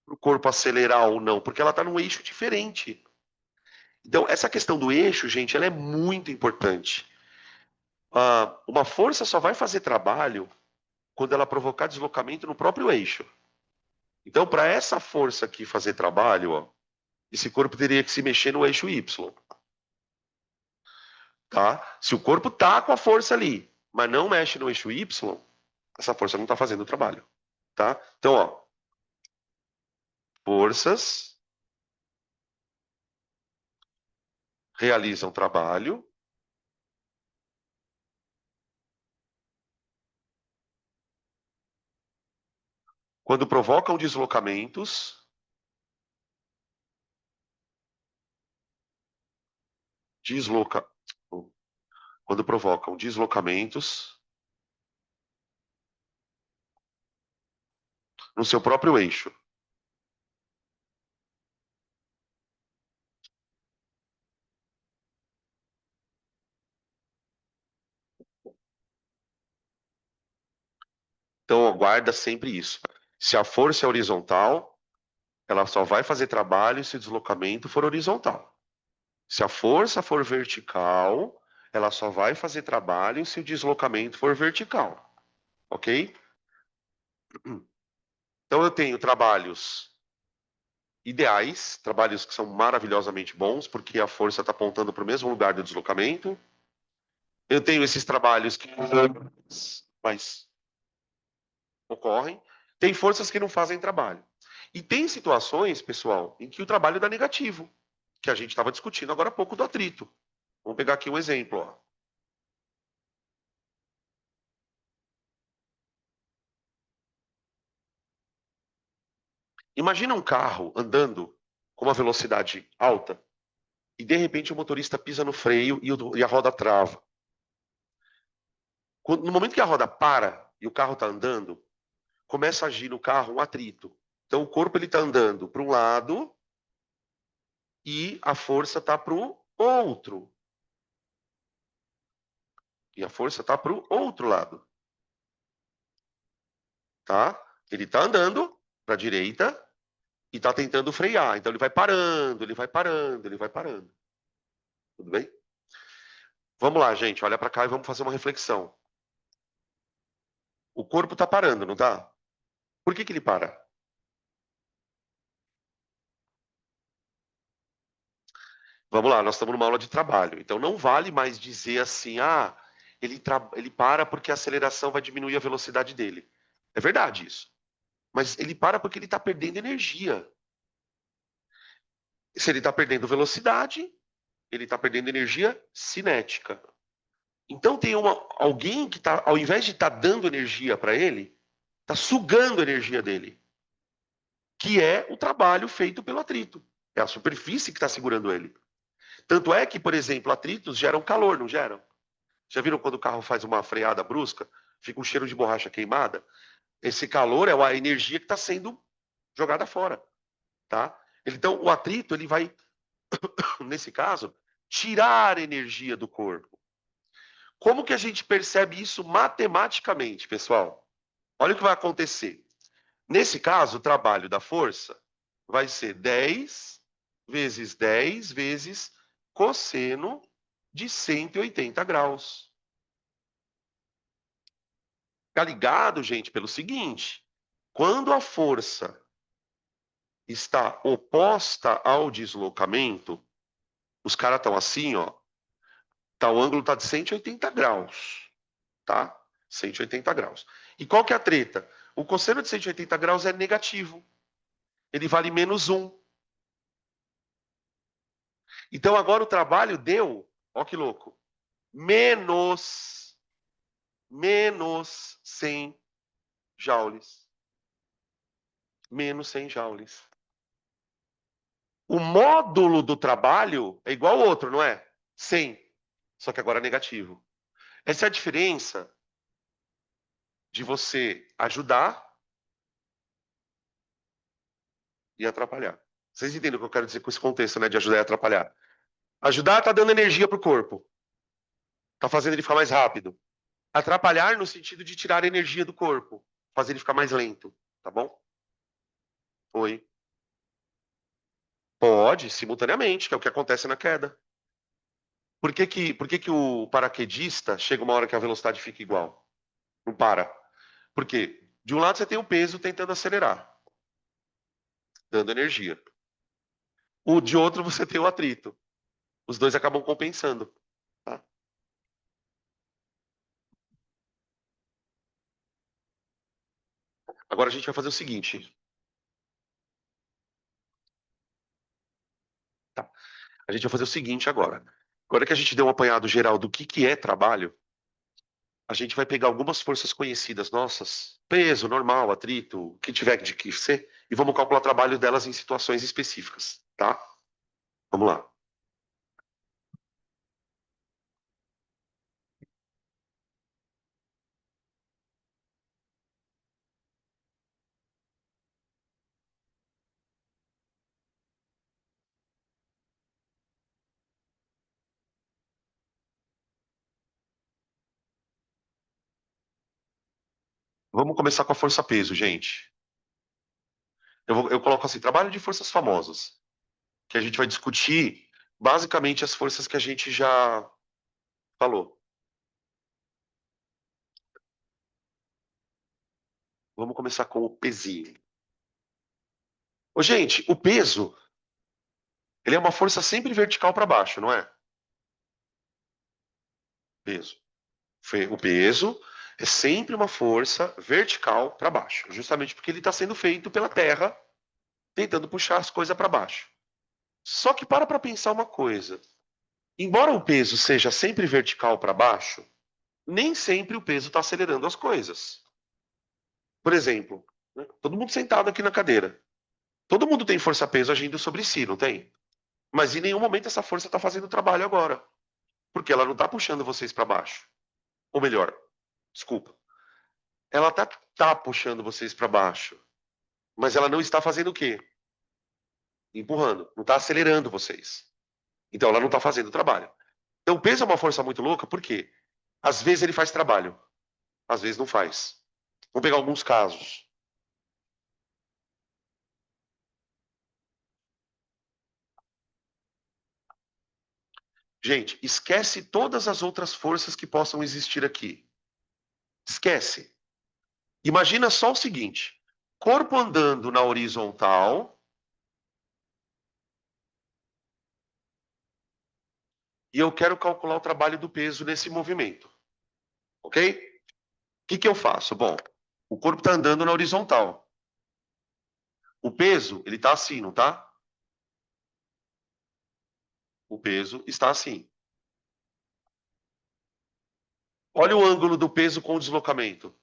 para o corpo acelerar ou não, porque ela está num eixo diferente. Então, essa questão do eixo, gente, ela é muito importante. Uma força só vai fazer trabalho quando ela provocar deslocamento no próprio eixo. Então, para essa força aqui fazer trabalho, ó, esse corpo teria que se mexer no eixo Y. Tá? Se o corpo tá com a força ali, mas não mexe no eixo Y, essa força não está fazendo o trabalho. Tá? Então, ó, forças realizam trabalho quando provocam deslocamentos, desloca, quando provocam deslocamentos no seu próprio eixo. Então, guarda sempre isso. Se a força é horizontal, ela só vai fazer trabalho se o deslocamento for horizontal. Se a força for vertical, ela só vai fazer trabalho se o deslocamento for vertical. Ok? Então, eu tenho trabalhos ideais, trabalhos que são maravilhosamente bons, porque a força está apontando para o mesmo lugar do deslocamento. Eu tenho esses trabalhos que mas ocorrem. Tem forças que não fazem trabalho. E tem situações, pessoal, em que o trabalho dá negativo, que a gente estava discutindo agora há pouco do atrito. Vamos pegar aqui um exemplo. Ó. Imagina um carro andando com uma velocidade alta e de repente o motorista pisa no freio e a roda trava. No momento que a roda para e o carro está andando, começa a agir no carro um atrito. Então o corpo ele está andando para um lado e a força está para o outro. E a força está para o outro lado. Tá? Ele está andando para a direita e está tentando frear. Então ele vai parando, ele vai parando, ele vai parando. Tudo bem? Vamos lá, gente. Olha para cá e vamos fazer uma reflexão. O corpo está parando, não está? Por que ele para? Vamos lá, nós estamos numa aula de trabalho. Então não vale mais dizer assim, ele para porque a aceleração vai diminuir a velocidade dele. É verdade isso. Mas ele para porque ele está perdendo energia. Se ele está perdendo velocidade, ele está perdendo energia cinética. Então tem alguém que está, ao invés de estar dando energia para ele, está sugando a energia dele, que é o trabalho feito pelo atrito. É a superfície que está segurando ele. Tanto é que, por exemplo, atritos geram calor, não geram? Já viram quando o carro faz uma freada brusca, fica um cheiro de borracha queimada? Esse calor é a energia que está sendo jogada fora, tá? Então, o atrito, ele vai, nesse caso, tirar energia do corpo. Como que a gente percebe isso matematicamente, pessoal? Olha o que vai acontecer. Nesse caso, o trabalho da força vai ser 10 vezes 10 vezes cosseno de 180 graus. Tá ligado, gente, pelo seguinte: quando a força está oposta ao deslocamento, os caras estão assim, ó, tá, o ângulo tá de 180 graus, tá? 180 graus. E qual que é a treta? O cosseno de 180 graus é negativo. Ele vale -1. Então agora o trabalho deu, ó que louco, menos 100 joules. Menos 100 joules. O módulo do trabalho é igual ao outro, não é? 100. Só que agora é negativo. Essa é a diferença de você ajudar e atrapalhar. Vocês entendem o que eu quero dizer com esse contexto, né? De ajudar e atrapalhar. Ajudar está dando energia para o corpo. Está fazendo ele ficar mais rápido. Atrapalhar no sentido de tirar energia do corpo. Fazer ele ficar mais lento. Tá bom? Oi. Pode, simultaneamente, que é o que acontece na queda. Por que que o paraquedista chega uma hora que a velocidade fica igual? Não para. Por quê? De um lado você tem o peso tentando acelerar, dando energia. O de outro você tem o atrito. Os dois acabam compensando. Tá? Agora a gente vai fazer o seguinte. Tá? A gente vai fazer o seguinte agora. Agora que a gente deu um apanhado geral do que é trabalho, a gente vai pegar algumas forças conhecidas nossas, peso, normal, atrito, o que tiver de que ser, e vamos calcular o trabalho delas em situações específicas, tá? Vamos lá. Vamos começar com a força-peso, gente. Eu coloco assim, trabalho de forças famosas, que a gente vai discutir basicamente as forças que a gente já falou. Vamos começar com o pezinho. Ô, gente, o peso, ele é uma força sempre vertical para baixo, não é? Peso. O peso é sempre uma força vertical para baixo, justamente porque ele está sendo feito pela Terra, tentando puxar as coisas para baixo. Só que para pensar uma coisa. Embora o peso seja sempre vertical para baixo, nem sempre o peso está acelerando as coisas. Por exemplo, né, todo mundo sentado aqui na cadeira. Todo mundo tem força-peso agindo sobre si, não tem? Mas em nenhum momento essa força está fazendo o trabalho agora. Porque ela não está puxando vocês para baixo. Ou melhor, desculpa. Ela tá puxando vocês para baixo. Mas ela não está fazendo o quê? Empurrando. Não está acelerando vocês. Então ela não está fazendo o trabalho. Então o peso é uma força muito louca, por quê? Às vezes ele faz trabalho, às vezes não faz. Vamos pegar alguns casos. Gente, esquece todas as outras forças que possam existir aqui. Esquece. Imagina só o seguinte: corpo andando na horizontal e eu quero calcular o trabalho do peso nesse movimento. Ok? O que eu faço? Bom, o corpo está andando na horizontal. O peso, ele está assim, não está? O peso está assim. Olha o ângulo do peso com o deslocamento.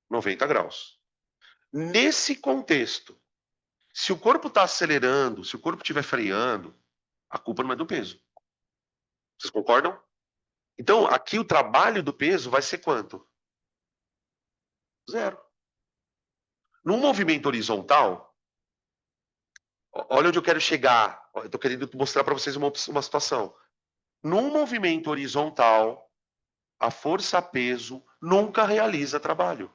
90 graus. Nesse contexto, se o corpo está acelerando, se o corpo estiver freando, a culpa não é do peso. Vocês concordam? Então, aqui o trabalho do peso vai ser quanto? Zero. Num movimento horizontal, olha onde eu quero chegar. Eu estou querendo mostrar para vocês uma situação. Num movimento horizontal, a força-peso nunca realiza trabalho.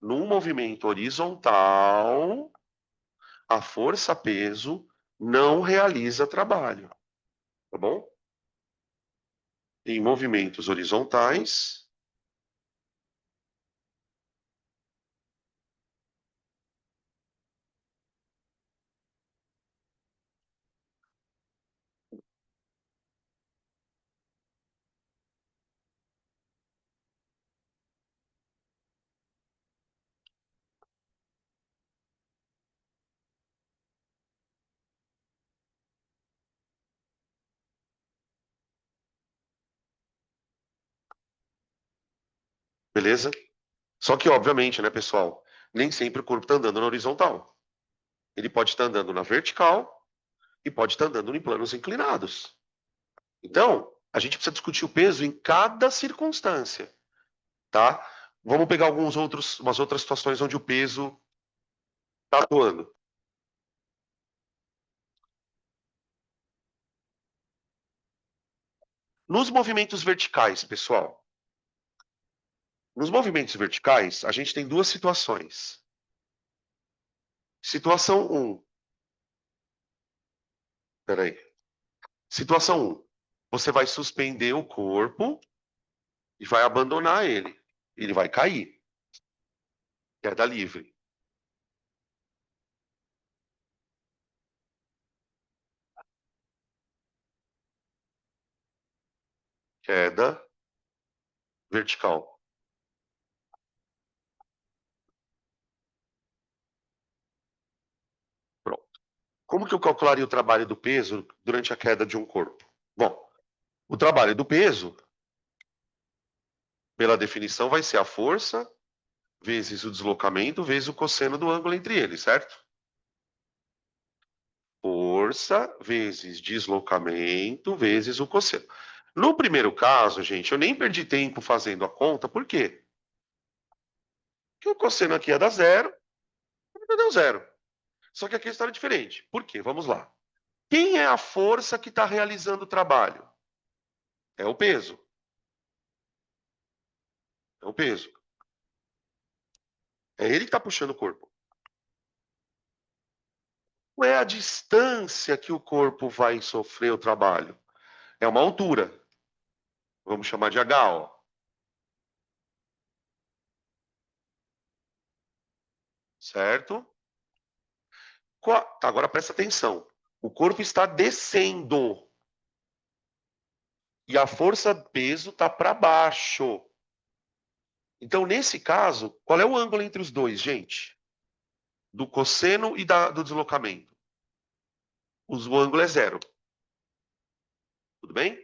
Num movimento horizontal, a força-peso não realiza trabalho. Tá bom? Em movimentos horizontais, beleza? Só que, obviamente, né, pessoal, nem sempre o corpo está andando na horizontal. Ele pode estar andando na vertical e pode estar andando em planos inclinados. Então, a gente precisa discutir o peso em cada circunstância, tá? Vamos pegar umas outras situações onde o peso está atuando. Nos movimentos verticais, pessoal, nos movimentos verticais, a gente tem duas situações. Situação um, peraí. Situação um, você vai suspender o corpo e vai abandonar ele. Ele vai cair. Queda livre. Queda vertical. Pronto. Como que eu calcularia o trabalho do peso durante a queda de um corpo? Bom, o trabalho do peso, pela definição, vai ser a força vezes o deslocamento vezes o cosseno do ângulo entre eles, certo? Força vezes deslocamento vezes o cosseno. No primeiro caso, gente, eu nem perdi tempo fazendo a conta, por quê? Porque o cosseno aqui ia dar zero, deu zero. Só que aqui a história é diferente. Por quê? Vamos lá. Quem é a força que está realizando o trabalho? É o peso. É o peso. É ele que está puxando o corpo. Qual é a distância que o corpo vai sofrer o trabalho? É uma altura. Vamos chamar de H, ó. Certo? Tá, agora presta atenção. O corpo está descendo. E a força peso está para baixo. Então, nesse caso, qual é o ângulo entre os dois, gente? Do cosseno e do deslocamento? O ângulo é zero. Tudo bem?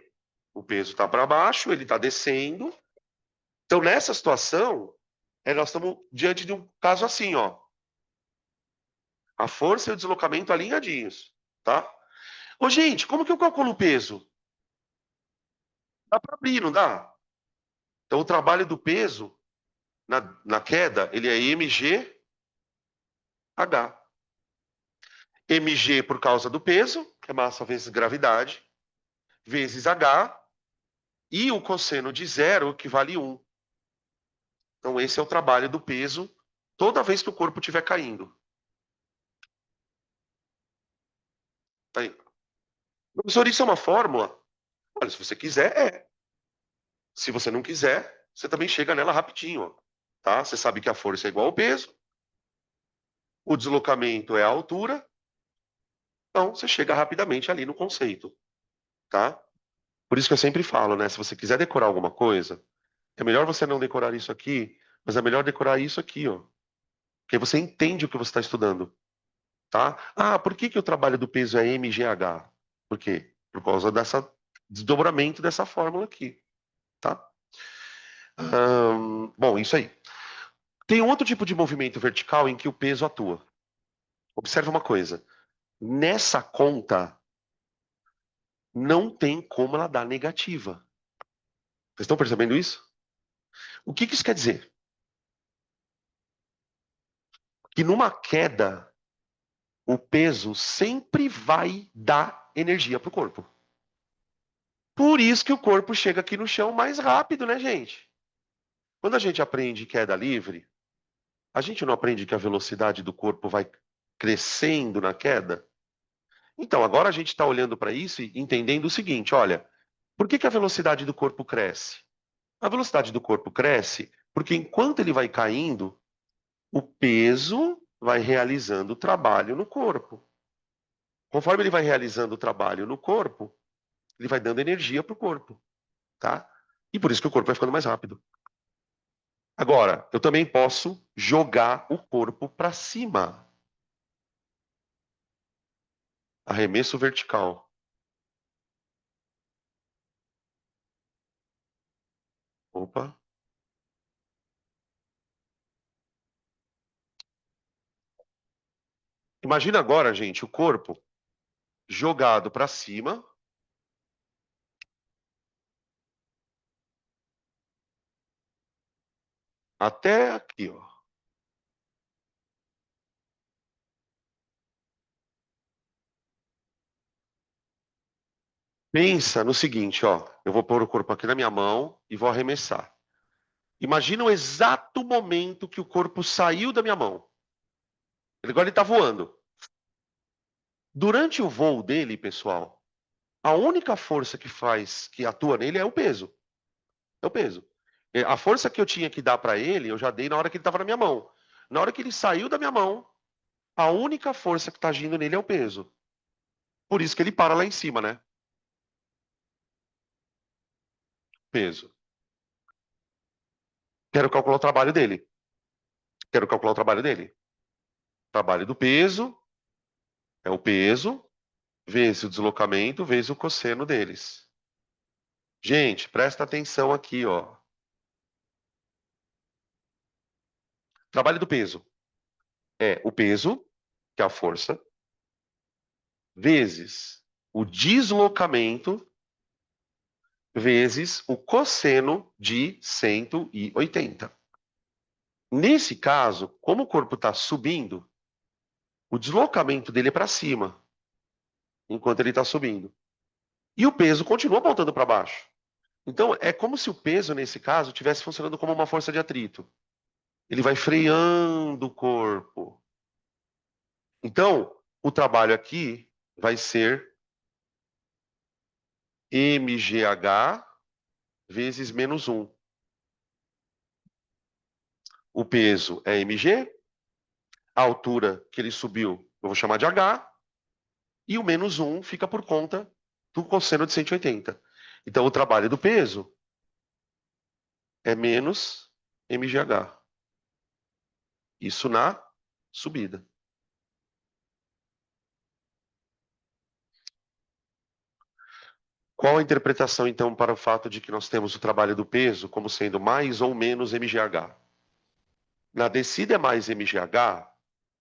O peso está para baixo, ele está descendo. Então, nessa situação, nós estamos diante de um caso assim, ó. A força e o deslocamento alinhadinhos, tá? Ô, gente, como que eu calculo o peso? Dá para abrir, não dá? Então, o trabalho do peso na queda, ele é mgh. Mg por causa do peso, que é massa vezes gravidade, vezes h, e o cosseno de zero, que vale 1. Então, esse é o trabalho do peso toda vez que o corpo estiver caindo. Tá aí. Professor, isso é uma fórmula? Olha, se você quiser, é. Se você não quiser, você também chega nela rapidinho, ó, tá? Você sabe que a força é igual ao peso, o deslocamento é a altura, então você chega rapidamente ali no conceito, tá? Por isso que eu sempre falo, né? Se você quiser decorar alguma coisa, é melhor você não decorar isso aqui, mas é melhor decorar isso aqui, ó. Porque você entende o que você está estudando, tá? Ah, por que que o trabalho do peso é mgh? Por quê? Por causa dessa desdobramento dessa fórmula aqui, tá? Bom, isso aí. Tem um outro tipo de movimento vertical em que o peso atua. Observe uma coisa. Nessa conta, não tem como ela dar negativa. Vocês estão percebendo isso? O que isso quer dizer? Que numa queda, o peso sempre vai dar energia para o corpo. Por isso que o corpo chega aqui no chão mais rápido, né, gente? Quando a gente aprende queda livre, a gente não aprende que a velocidade do corpo vai crescendo na queda? Então, agora a gente está olhando para isso e entendendo o seguinte: olha, por que a velocidade do corpo cresce? A velocidade do corpo cresce porque enquanto ele vai caindo, o peso vai realizando o trabalho no corpo. Conforme ele vai realizando o trabalho no corpo, ele vai dando energia para o corpo, tá? E por isso que o corpo vai ficando mais rápido. Agora, eu também posso jogar o corpo para cima. Arremesso vertical. Opa. Imagina agora, gente, o corpo jogado para cima, até aqui, ó. Pensa no seguinte, ó. Eu vou pôr o corpo aqui na minha mão e vou arremessar. Imagina o exato momento que o corpo saiu da minha mão. Agora ele está voando. Durante o voo dele, pessoal, a única força que atua nele é o peso. É o peso. A força que eu tinha que dar para ele, eu já dei na hora que ele estava na minha mão. Na hora que ele saiu da minha mão, a única força que está agindo nele é o peso. Por isso que ele para lá em cima, né? Peso. Quero calcular o trabalho dele. Quero calcular o trabalho dele. Trabalho do peso é o peso vezes o deslocamento vezes o cosseno deles. Gente, presta atenção aqui, ó. Trabalho do peso é o peso, que é a força, vezes o deslocamento vezes o cosseno de 180. Nesse caso, como o corpo está subindo, o deslocamento dele é para cima, enquanto ele está subindo. E o peso continua apontando para baixo. Então, é como se o peso, nesse caso, estivesse funcionando como uma força de atrito. Ele vai freando o corpo. Então, o trabalho aqui vai ser mgh vezes menos 1. O peso é mg, a altura que ele subiu eu vou chamar de h, e o menos 1 fica por conta do cosseno de 180. Então, o trabalho do peso é menos mgh. Isso na subida. Qual a interpretação, então, para o fato de que nós temos o trabalho do peso como sendo mais ou menos mgh? Na descida é mais mgh,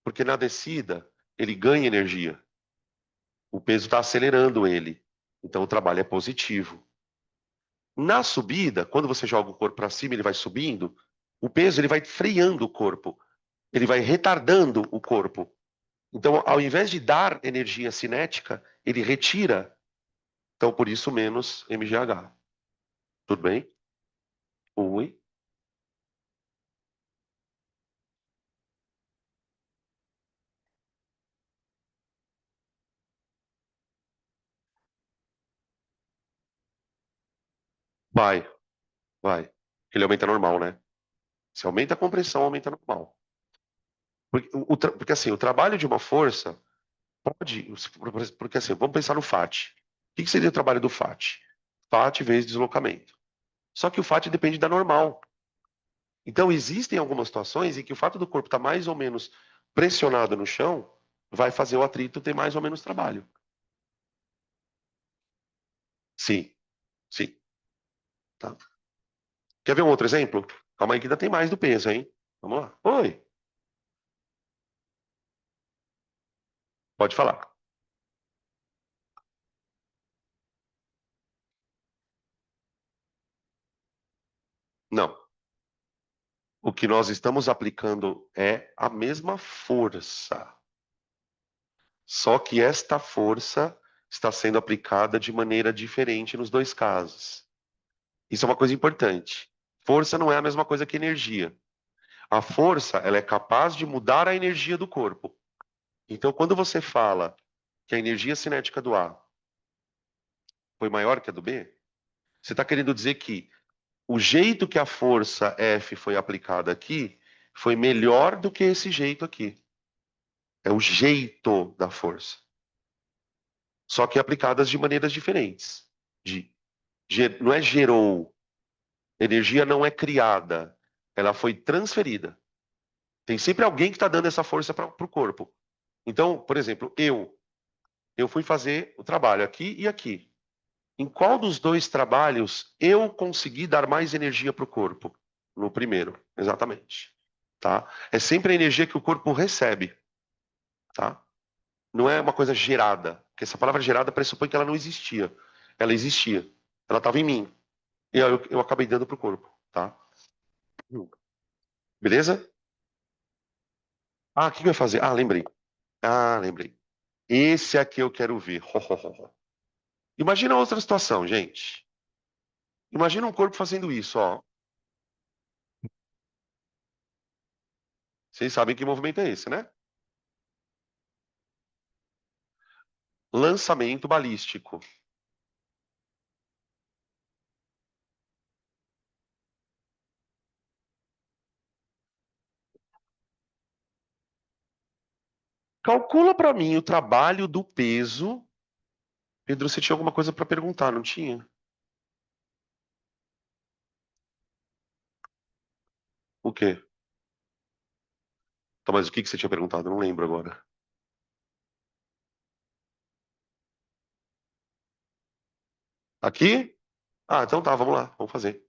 porque na descida ele ganha energia. O peso está acelerando ele. Então, o trabalho é positivo. Na subida, quando você joga o corpo para cima, ele vai subindo, o peso ele vai freando o corpo, ele vai retardando o corpo. Então, ao invés de dar energia cinética, ele retira. Então, por isso, menos mgh. Tudo bem? Oi. Vai, vai. Ele aumenta normal, né? Se aumenta a compressão, aumenta normal. Porque assim, o trabalho de uma força pode. Porque assim, vamos pensar no FAT. O que seria o trabalho do FAT? FAT vezes deslocamento. Só que o FAT depende da normal. Então, existem algumas situações em que o fato do corpo estar mais ou menos pressionado no chão vai fazer o atrito ter mais ou menos trabalho. Sim, sim. Tá. Quer ver um outro exemplo? Calma aí que ainda tem mais do peso, hein? Vamos lá. Oi, pode falar. Não. O que nós estamos aplicando é a mesma força. Só que esta força está sendo aplicada de maneira diferente nos dois casos. Isso é uma coisa importante. Força não é a mesma coisa que energia. A força, ela é capaz de mudar a energia do corpo. Então, quando você fala que a energia cinética do A foi maior que a do B, você está querendo dizer que o jeito que a força F foi aplicada aqui foi melhor do que esse jeito aqui. É o jeito da força. Só que aplicadas de maneiras diferentes. De, não é gerou, energia não é criada, ela foi transferida. Tem sempre alguém que está dando essa força para o corpo. Então, por exemplo, eu fui fazer o trabalho aqui e aqui. Em qual dos dois trabalhos eu consegui dar mais energia para o corpo? No primeiro, exatamente. Tá? É sempre a energia que o corpo recebe, tá? Não é uma coisa gerada, porque essa palavra gerada pressupõe que ela não existia. Ela existia, ela estava em mim e aí eu acabei dando para o corpo, tá? Beleza? Ah, o que eu ia fazer? Ah, lembrei. Ah, lembrei. Esse aqui eu quero ver. Ho, ho, ho, ho. Imagina outra situação, gente. Imagina um corpo fazendo isso, ó. Vocês sabem que movimento é esse, né? Lançamento balístico. Calcula para mim o trabalho do peso. Pedro, você tinha alguma coisa para perguntar, não tinha? O quê? Tá, mas o que que você tinha perguntado? Eu não lembro agora. Aqui? Ah, então tá, vamos lá, vamos fazer.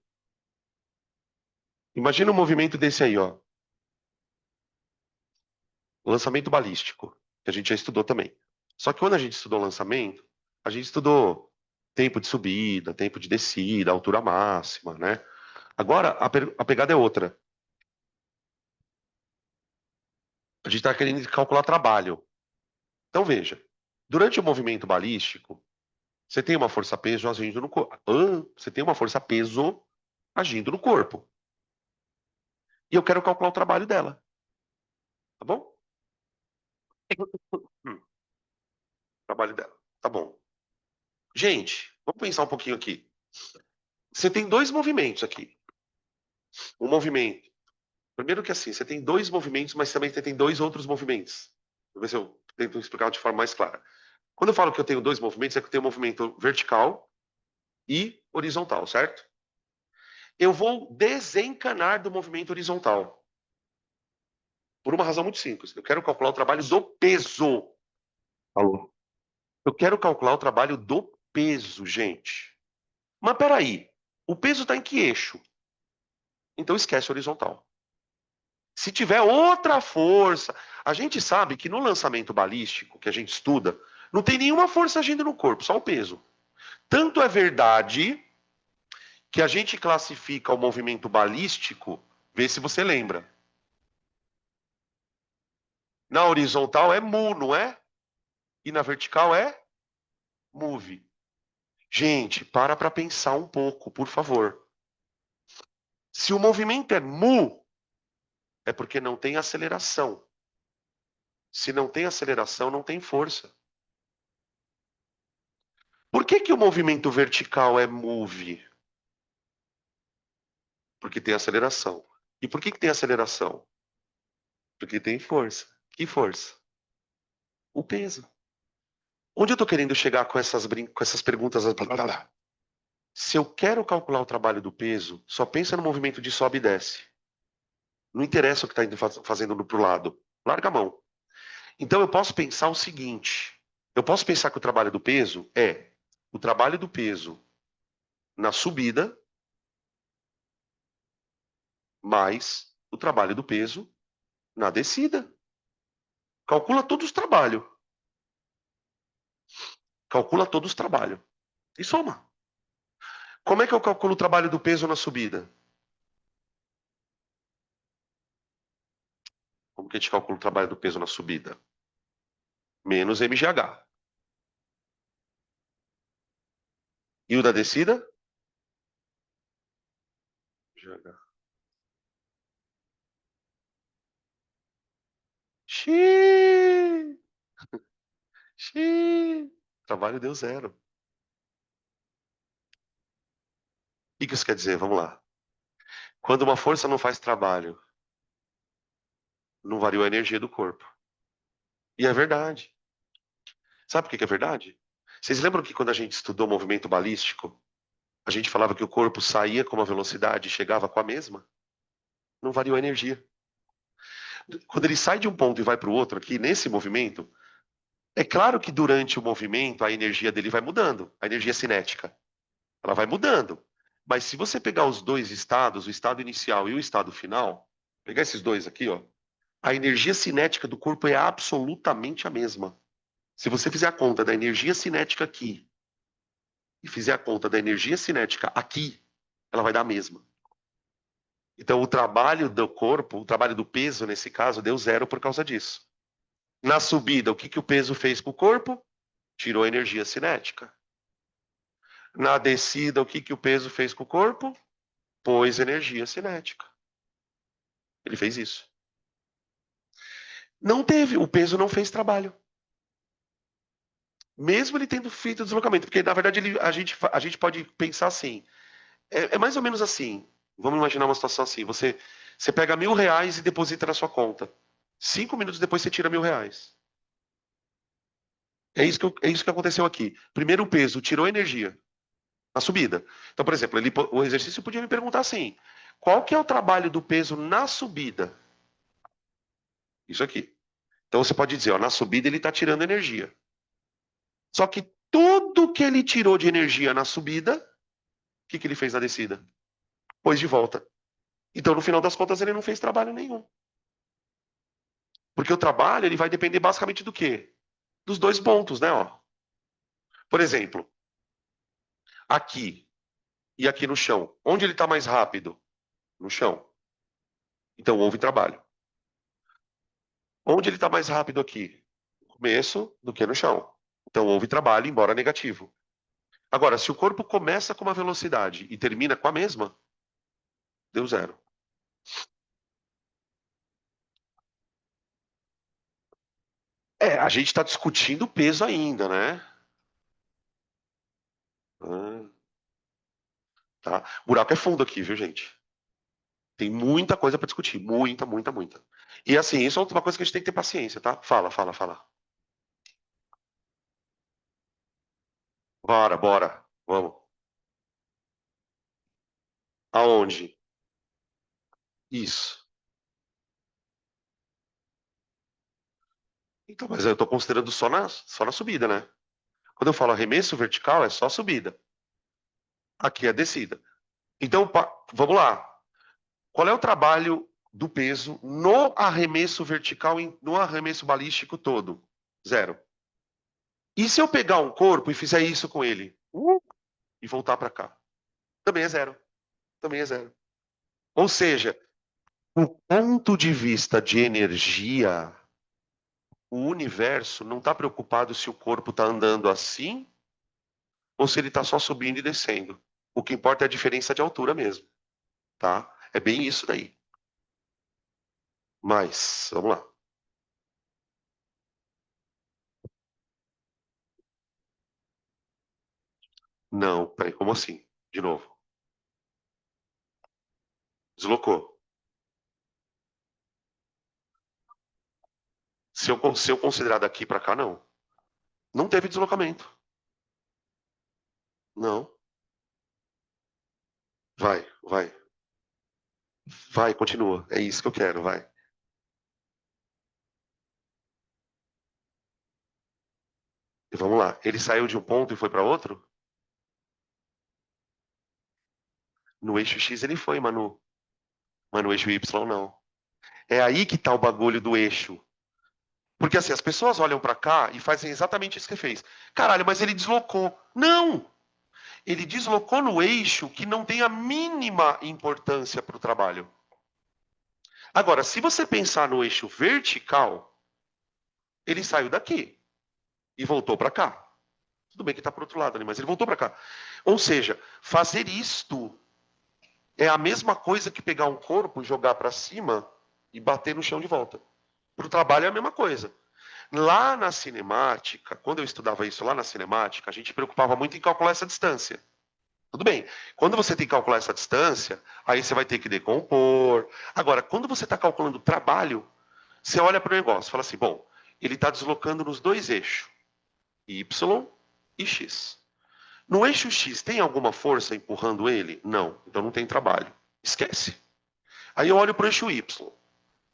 Imagina um movimento desse aí, ó. Lançamento balístico, que a gente já estudou também. Só que quando a gente estudou lançamento, a gente estudou tempo de subida, tempo de descida, altura máxima, né? Agora a pegada é outra. A gente está querendo calcular trabalho. Então veja, durante o movimento balístico, você tem uma força-peso agindo no corpo. Você tem uma força-peso agindo no corpo. E eu quero calcular o trabalho dela, tá bom? Trabalho dela, tá bom. Gente, vamos pensar um pouquinho aqui. Você tem dois movimentos aqui. Um movimento. Primeiro que assim, você tem dois movimentos, mas também você tem dois outros movimentos. Vou ver se eu tento explicar de forma mais clara. Quando eu falo que eu tenho dois movimentos, é que eu tenho um movimento vertical e horizontal, certo? Eu vou desencanar do movimento horizontal. Por uma razão muito simples. Eu quero calcular o trabalho do peso. Alô? Eu quero calcular o trabalho do peso, gente. Mas peraí, o peso está em que eixo? Então esquece horizontal. Se tiver outra força, a gente sabe que no lançamento balístico que a gente estuda, não tem nenhuma força agindo no corpo, só o peso. Tanto é verdade que a gente classifica o movimento balístico, vê se você lembra. Na horizontal é mu, não é? E na vertical é move. Gente, para pensar um pouco, por favor. Se o movimento é mu, é porque não tem aceleração. Se não tem aceleração, não tem força. Por que que o movimento vertical é move? Porque tem aceleração. E por que que tem aceleração? Porque tem força. Que força? O peso. Onde eu estou querendo chegar com com essas perguntas? Se eu quero calcular o trabalho do peso, só pensa no movimento de sobe e desce. Não interessa o que está indo fazendo para o lado. Larga a mão. Então eu posso pensar o seguinte: eu posso pensar que o trabalho do peso é o trabalho do peso na subida mais o trabalho do peso na descida. Calcula todos os trabalhos. Calcula todos os trabalhos. E soma. Como é que eu calculo o trabalho do peso na subida? Como que a gente calcula o trabalho do peso na subida? Menos mgh. E o da descida? GH. Xiii, xiii. Trabalho deu zero. O que isso quer dizer? Vamos lá. Quando uma força não faz trabalho, não variou a energia do corpo. E é verdade. Sabe por que é verdade? Vocês lembram que quando a gente estudou movimento balístico, a gente falava que o corpo saía com uma velocidade e chegava com a mesma? Não variou a energia. Quando ele sai de um ponto e vai para o outro aqui, nesse movimento, é claro que durante o movimento a energia dele vai mudando, a energia cinética. Ela vai mudando. Mas se você pegar os dois estados, o estado inicial e o estado final, pegar esses dois aqui, ó, a energia cinética do corpo é absolutamente a mesma. Se você fizer a conta da energia cinética aqui e fizer a conta da energia cinética aqui, ela vai dar a mesma. Então, o trabalho do corpo, o trabalho do peso, nesse caso, deu zero por causa disso. Na subida, o que o peso fez com o corpo? Tirou a energia cinética. Na descida, o que o peso fez com o corpo? Pôs energia cinética. Ele fez isso. Não teve, o peso não fez trabalho. Mesmo ele tendo feito o deslocamento, porque na verdade a gente pode pensar assim, é mais ou menos assim. Vamos imaginar uma situação assim: você pega R$ 1.000 e deposita na sua conta. 5 minutos depois você tira R$ 1.000. É isso que aconteceu aqui. Primeiro o peso tirou energia na subida. Então, por exemplo, o exercício podia me perguntar assim: qual que é o trabalho do peso na subida? Isso aqui. Então você pode dizer, ó, na subida ele está tirando energia. Só que tudo que ele tirou de energia na subida, o que ele fez na descida? Pôs de volta. Então, no final das contas, ele não fez trabalho nenhum. Porque o trabalho ele vai depender basicamente do quê? Dos dois pontos, né? Ó. Por exemplo, aqui e aqui no chão. Onde ele está mais rápido? No chão. Então houve trabalho. Onde ele está mais rápido aqui? No começo do que no chão. Então houve trabalho, embora negativo. Agora, se o corpo começa com uma velocidade e termina com a mesma, deu zero. A gente está discutindo o peso ainda, né? Ah, tá. O buraco é fundo aqui, viu, gente? Tem muita coisa para discutir. Muita, muita, muita. E assim, isso é uma coisa que a gente tem que ter paciência, tá? Fala, fala, fala. Bora, bora. Vamos. Aonde? Isso. Então, mas eu estou considerando só na subida, né? Quando eu falo arremesso vertical, é só subida. Aqui é descida. Então, vamos lá. Qual é o trabalho do peso no arremesso vertical, no arremesso balístico todo? Zero. E se eu pegar um corpo e fizer isso com ele? E voltar para cá? Também é zero. Também é zero. Ou seja, do ponto de vista de energia, o universo não está preocupado se o corpo está andando assim ou se ele está só subindo e descendo. O que importa é a diferença de altura mesmo, tá? É bem isso daí. Mas, vamos lá. Não, peraí, como assim? De novo. Deslocou. Se eu considerar daqui para cá, não. Não teve deslocamento. Não. Vai, vai. Vai, continua. É isso que eu quero, vai. E vamos lá. Ele saiu de um ponto e foi para outro? No eixo X ele foi, Manu. Mas no eixo Y não. É aí que tá o bagulho do eixo. Porque assim, as pessoas olham para cá e fazem exatamente isso que ele fez. Caralho, mas ele deslocou. Não! Ele deslocou no eixo que não tem a mínima importância para o trabalho. Agora, se você pensar no eixo vertical, ele saiu daqui e voltou para cá. Tudo bem que está para o outro lado ali, mas ele voltou para cá. Ou seja, fazer isto é a mesma coisa que pegar um corpo, jogar para cima e bater no chão de volta. Para o trabalho é a mesma coisa. Lá na cinemática, quando eu estudava isso lá na cinemática, a gente preocupava muito em calcular essa distância. Tudo bem. Quando você tem que calcular essa distância, aí você vai ter que decompor. Agora, quando você está calculando o trabalho, você olha para o negócio e fala assim: bom, ele está deslocando nos dois eixos, Y e X. No eixo X, tem alguma força empurrando ele? Não. Então não tem trabalho. Esquece. Aí eu olho para o eixo Y.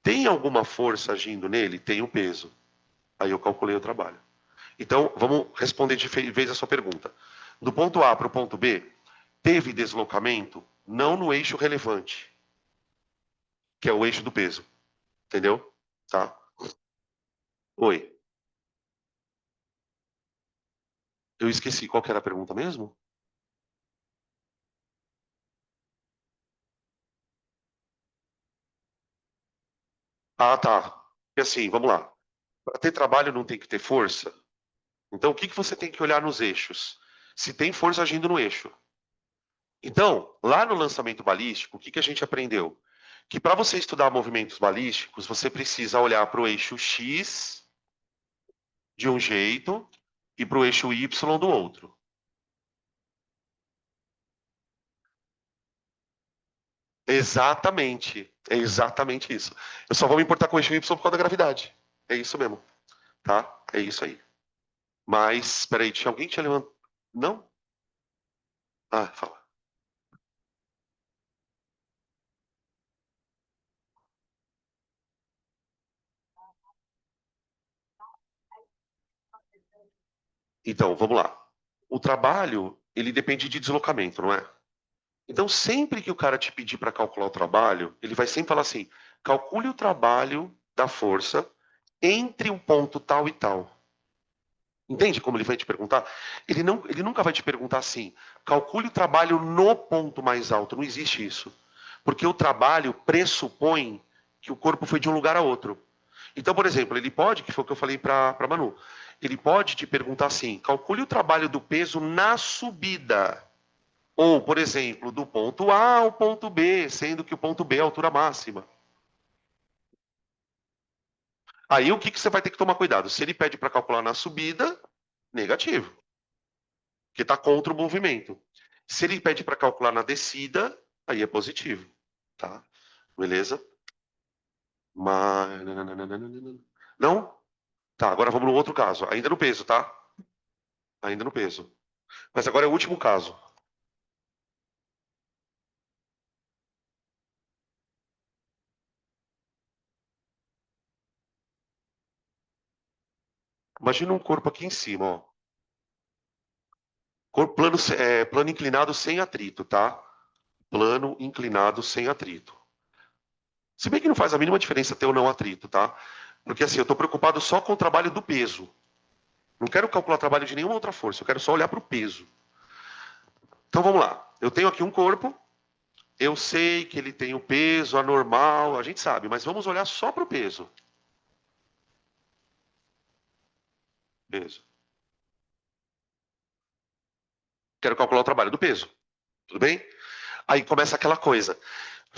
Tem alguma força agindo nele? Tem o peso. Aí eu calculei o trabalho. Então, vamos responder de vez a sua pergunta. Do ponto A para o ponto B, teve deslocamento? Não no eixo relevante, que é o eixo do peso. Entendeu? Tá? Oi. Eu esqueci. Qual que era a pergunta mesmo? Ah, tá. E assim, vamos lá. Para ter trabalho não tem que ter força? Então, o que, que você tem que olhar nos eixos? Se tem força agindo no eixo. Então, lá no lançamento balístico, o que, que a gente aprendeu? Que para você estudar movimentos balísticos, você precisa olhar para o eixo X de um jeito e para o eixo Y do outro. Exatamente. É exatamente isso. Eu só vou me importar com o eixo Y por causa da gravidade. É isso mesmo, tá? É isso aí. Mas, peraí, tinha alguém que tinha levantado. Não? Ah, fala. Então, vamos lá. O trabalho, ele depende de deslocamento, não é? Então, sempre que o cara te pedir para calcular o trabalho, ele vai sempre falar assim: calcule o trabalho da força entre um ponto tal e tal. Entende como ele vai te perguntar? Ele nunca vai te perguntar assim: calcule o trabalho no ponto mais alto. Não existe isso. Porque o trabalho pressupõe que o corpo foi de um lugar a outro. Então, por exemplo, ele pode, que foi o que eu falei para Manu, ele pode te perguntar assim: calcule o trabalho do peso na subida. Ou, por exemplo, do ponto A ao ponto B, sendo que o ponto B é a altura máxima. Aí o que, que você vai ter que tomar cuidado? Se ele pede para calcular na subida, negativo, que está contra o movimento. Se ele pede para calcular na descida, aí é positivo, tá? Beleza? Mas... Não? Tá, agora vamos no outro caso. Ainda no peso, tá? Ainda no peso. Mas agora é o último caso. Imagina um corpo aqui em cima, ó. Corpo plano, plano inclinado sem atrito, tá? Plano inclinado sem atrito. Se bem que não faz a mínima diferença ter ou não atrito, tá? Porque assim, eu estou preocupado só com o trabalho do peso. Não quero calcular trabalho de nenhuma outra força, eu quero só olhar para o peso. Então vamos lá. Eu tenho aqui um corpo, eu sei que ele tem o peso anormal, a gente sabe, mas vamos olhar só para o peso. Peso. Quero calcular o trabalho do peso. Tudo bem? Aí começa aquela coisa.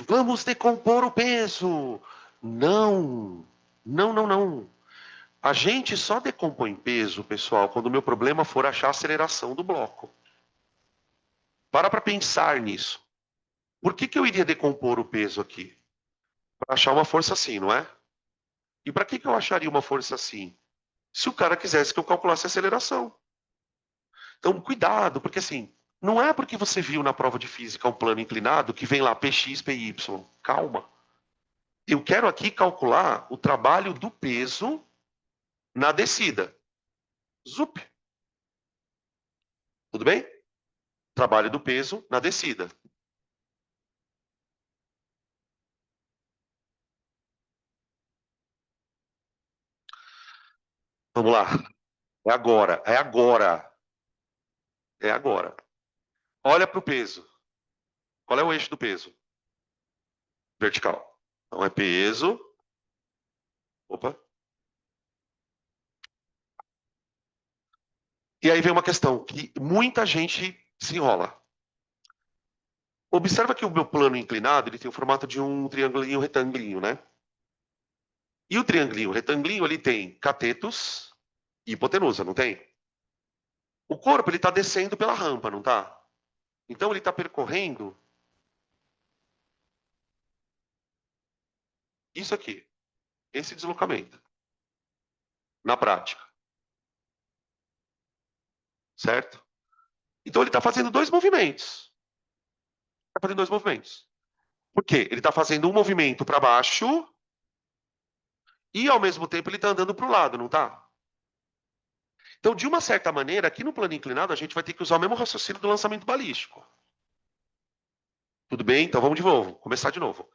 Vamos decompor o peso. Não. Não, não, não. A gente só decompõe peso, pessoal, quando o meu problema for achar a aceleração do bloco. Para pensar nisso. Por que, que eu iria decompor o peso aqui? Para achar uma força assim, não é? E para que, que eu acharia uma força assim? Se o cara quisesse que eu calculasse a aceleração. Então, cuidado, porque assim, não é porque você viu na prova de física um plano inclinado que vem lá px, py. Calma. Eu quero aqui calcular o trabalho do peso na descida. Zup. Tudo bem? Trabalho do peso na descida. Vamos lá. É agora, é agora, é agora. Olha para o peso. Qual é o eixo do peso? Vertical. Então é peso. Opa. E aí vem uma questão que muita gente se enrola. Observa que o meu plano inclinado ele tem o formato de um triangulinho retangulinho, né? E o triangulinho retangulinho ele tem catetos e hipotenusa, não tem? O corpo ele está descendo pela rampa, não tá? Então ele está percorrendo isso aqui, esse deslocamento, na prática, certo? Então ele está fazendo dois movimentos. Está fazendo dois movimentos. Por quê? Ele está fazendo um movimento para baixo e ao mesmo tempo ele está andando para o lado, não tá? Então, de uma certa maneira, aqui no plano inclinado, a gente vai ter que usar o mesmo raciocínio do lançamento balístico. Tudo bem? Então vamos de novo, começar de novo.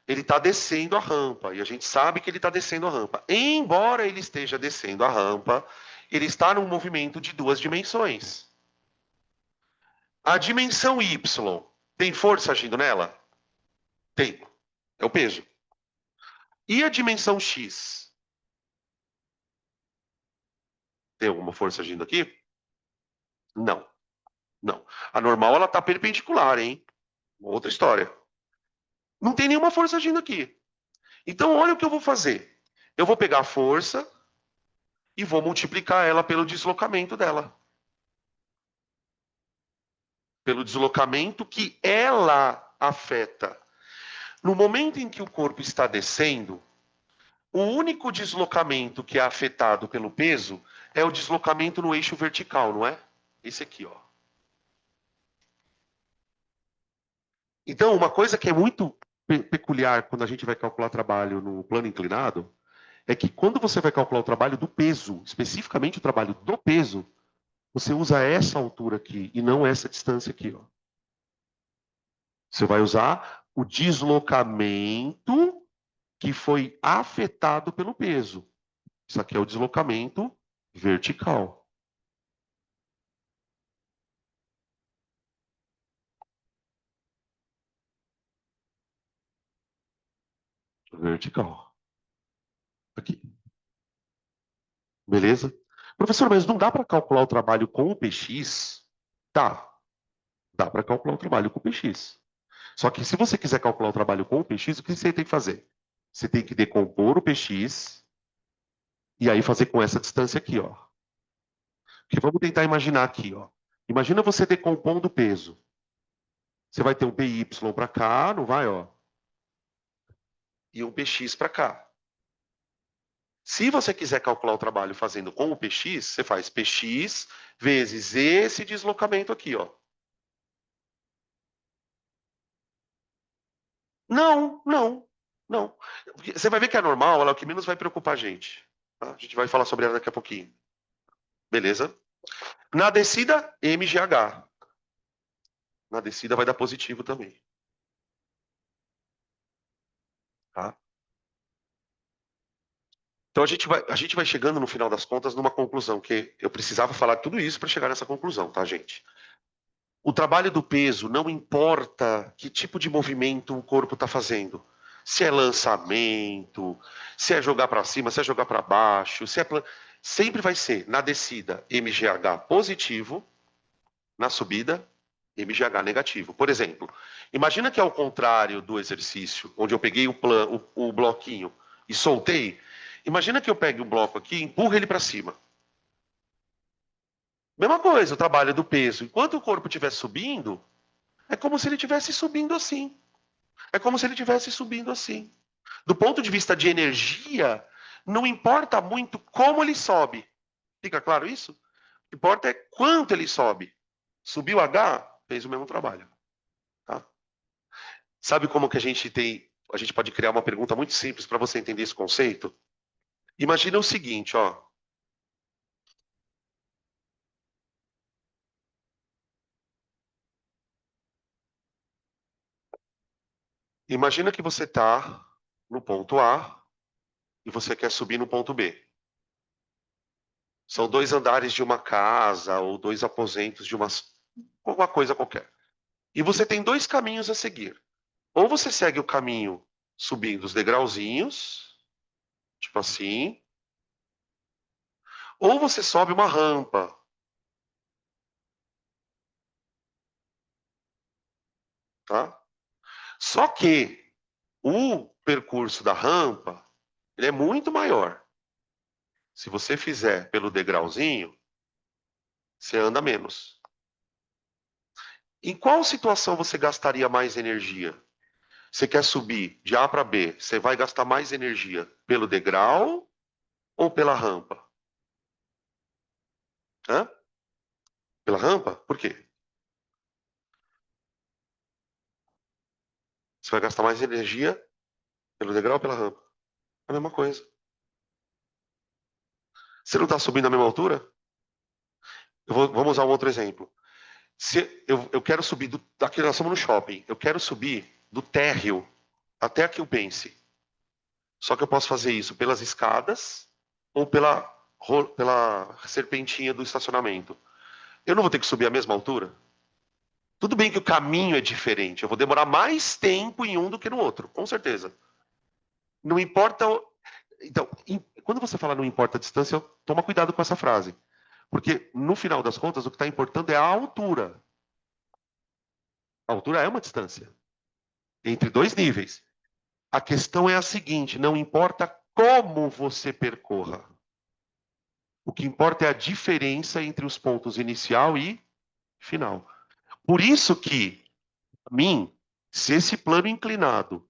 Ele está descendo a rampa e a gente sabe que ele está descendo a rampa. Embora ele esteja descendo a rampa, ele está num movimento de duas dimensões. A dimensão y tem força agindo nela? Tem. É o peso. E a dimensão x? Tem alguma força agindo aqui? Não. Não. A normal ela está perpendicular, hein? Outra história. Não tem nenhuma força agindo aqui. Então, olha o que eu vou fazer. Eu vou pegar a força e vou multiplicar ela pelo deslocamento dela. Pelo deslocamento que ela afeta. No momento em que o corpo está descendo, o único deslocamento que é afetado pelo peso é o deslocamento no eixo vertical, não é? Esse aqui, ó. Então, uma coisa que é muito peculiar quando a gente vai calcular trabalho no plano inclinado é que quando você vai calcular o trabalho do peso, especificamente o trabalho do peso, você usa essa altura aqui e não essa distância aqui, ó. Você vai usar o deslocamento que foi afetado pelo peso. Isso aqui é o deslocamento vertical. Vertical. Aqui. Beleza? Professor, mas não dá para calcular o trabalho com o PX? Tá. Dá para calcular o trabalho com o PX. Só que se você quiser calcular o trabalho com o PX, o que você tem que fazer? Você tem que decompor o PX e aí fazer com essa distância aqui, ó. Que vamos tentar imaginar aqui, ó. Imagina você decompondo o peso. Você vai ter um PY para cá, não vai, ó? E um PX para cá. Se você quiser calcular o trabalho fazendo com o PX, você faz PX vezes esse deslocamento aqui, ó. Não, não, não. Você vai ver que é normal, ela é o que menos vai preocupar a gente. Tá? A gente vai falar sobre ela daqui a pouquinho. Beleza? Na descida, MGH. Na descida vai dar positivo também. Tá? Então a gente vai chegando no final das contas numa conclusão, que eu precisava falar tudo isso para chegar nessa conclusão, tá, gente? O trabalho do peso não importa que tipo de movimento o corpo está fazendo. Se é lançamento, se é jogar para cima, se é jogar para baixo, sempre vai ser na descida MGH positivo, na subida MGH negativo. Por exemplo, imagina que ao contrário do exercício, onde eu peguei o bloquinho e soltei, imagina que eu pegue o bloco aqui e empurro ele para cima. Mesma coisa, o trabalho do peso. Enquanto o corpo estiver subindo, é como se ele estivesse subindo assim. É como se ele estivesse subindo assim. Do ponto de vista de energia, não importa muito como ele sobe. Fica claro isso? O que importa é quanto ele sobe. Subiu H, fez o mesmo trabalho. Tá? Sabe como que a gente tem. A gente pode criar uma pergunta muito simples para você entender esse conceito? Imagina o seguinte, ó. Imagina que você está no ponto A e você quer subir no ponto B. São 2 andares de uma casa ou 2 aposentos de uma coisa qualquer. E você tem 2 caminhos a seguir. Ou você segue o caminho subindo os degrauzinhos, tipo assim, ou você sobe uma rampa, tá? Só que o percurso da rampa, ele é muito maior. Se você fizer pelo degrauzinho, você anda menos. Em qual situação você gastaria mais energia? Você quer subir de A para B, você vai gastar mais energia pelo degrau ou pela rampa? Hã? Pela rampa? Por quê? Você vai gastar mais energia pelo degrau ou pela rampa? É a mesma coisa. Você não está subindo na mesma altura? Vamos usar um outro exemplo. Se eu quero subir aqui nós estamos no shopping. Eu quero subir do térreo até aqui o Pense. Só que eu posso fazer isso pelas escadas ou pela serpentinha do estacionamento. Eu não vou ter que subir a mesma altura? Tudo bem que o caminho é diferente. Eu vou demorar mais tempo em um do que no outro, com certeza. Não importa. Então, quando você fala não importa a distância, toma cuidado com essa frase. Porque, no final das contas, o que está importando é a altura. A altura é uma distância entre 2 níveis. A questão é a seguinte: não importa como você percorra. O que importa é a diferença entre os pontos inicial e final. Por isso que, para mim, se esse plano inclinado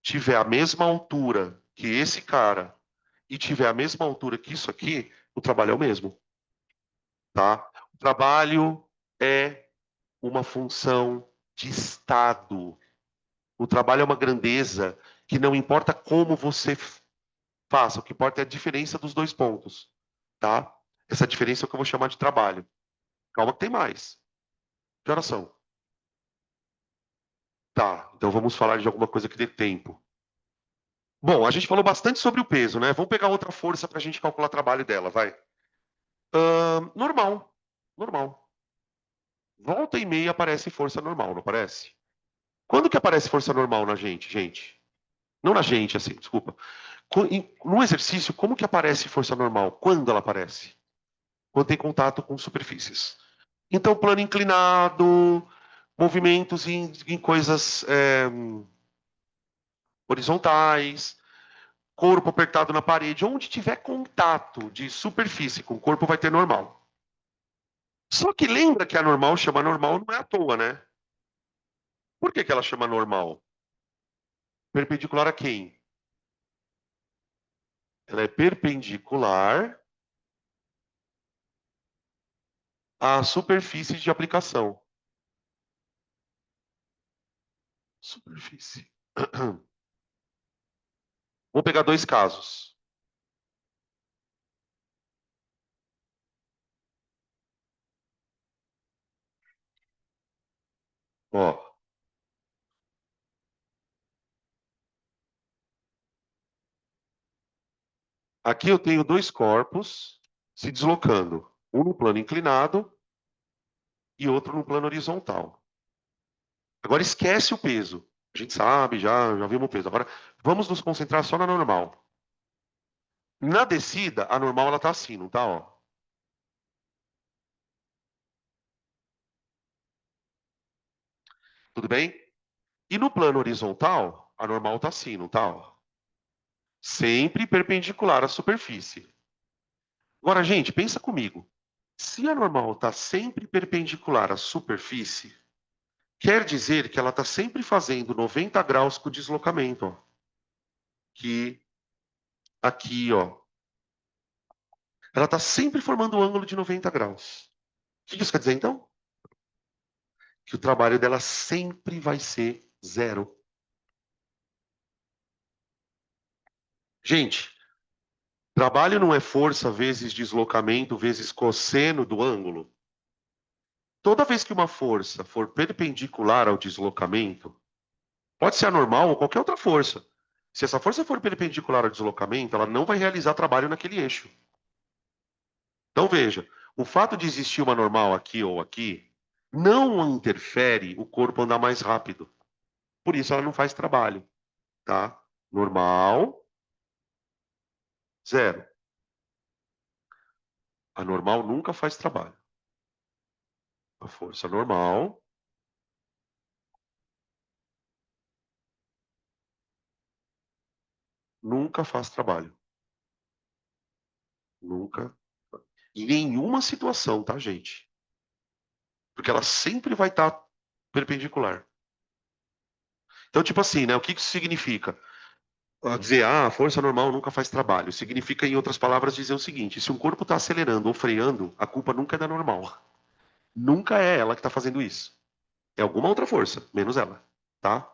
tiver a mesma altura que esse cara e tiver a mesma altura que isso aqui, o trabalho é o mesmo, tá? O trabalho é uma função de estado. O trabalho é uma grandeza que não importa como você faça, o que importa é a diferença dos 2 pontos, tá? Essa diferença é o que eu vou chamar de trabalho. Calma que tem mais. Que horas são? Tá, então vamos falar de alguma coisa que dê tempo. Bom, a gente falou bastante sobre o peso, né? Vamos pegar outra força para a gente calcular o trabalho dela, vai. Normal, normal. Volta e meia aparece força normal, não aparece? Quando que aparece força normal na gente, gente? Não na gente, assim, desculpa. No exercício, como que aparece força normal? Quando ela aparece? Quando tem contato com superfícies. Então, plano inclinado, movimentos em coisas horizontais, corpo apertado na parede, onde tiver contato de superfície com o corpo vai ter normal. Só que lembra que a normal chama normal não é à toa, né? Por que ela chama normal? Perpendicular a quem? Ela é perpendicular à superfície de aplicação. Superfície. Vou pegar 2 casos. Ó, aqui eu tenho 2 corpos se deslocando, um no plano inclinado e outro no plano horizontal. Agora esquece o peso. A gente sabe, já vimos o peso. Agora vamos nos concentrar só na normal. Na descida, a normal ela tá assim, não tá, ó. Tudo bem? E no plano horizontal, a normal tá assim, não tá, ó. Sempre perpendicular à superfície. Agora, gente, pensa comigo. Se a normal está sempre perpendicular à superfície, quer dizer que ela está sempre fazendo 90 graus com o deslocamento, ó. Que aqui, ó. Ela está sempre formando um ângulo de 90 graus. O que isso quer dizer, então? Que o trabalho dela sempre vai ser zero. Gente, trabalho não é força vezes deslocamento vezes cosseno do ângulo. Toda vez que uma força for perpendicular ao deslocamento, pode ser anormal ou qualquer outra força. Se essa força for perpendicular ao deslocamento, ela não vai realizar trabalho naquele eixo. Então, veja, o fato de existir uma normal aqui ou aqui não interfere o corpo andar mais rápido. Por isso ela não faz trabalho, tá? Normal, zero. A normal nunca faz trabalho. A força normal nunca faz trabalho. Nunca. Em nenhuma situação, tá, gente? Porque ela sempre vai estar perpendicular. Então, tipo assim, né? O que isso significa? Dizer, a força normal nunca faz trabalho. Significa, em outras palavras, dizer o seguinte: se um corpo está acelerando ou freando, a culpa nunca é da normal. Nunca é ela que está fazendo isso. É alguma outra força, menos ela, tá?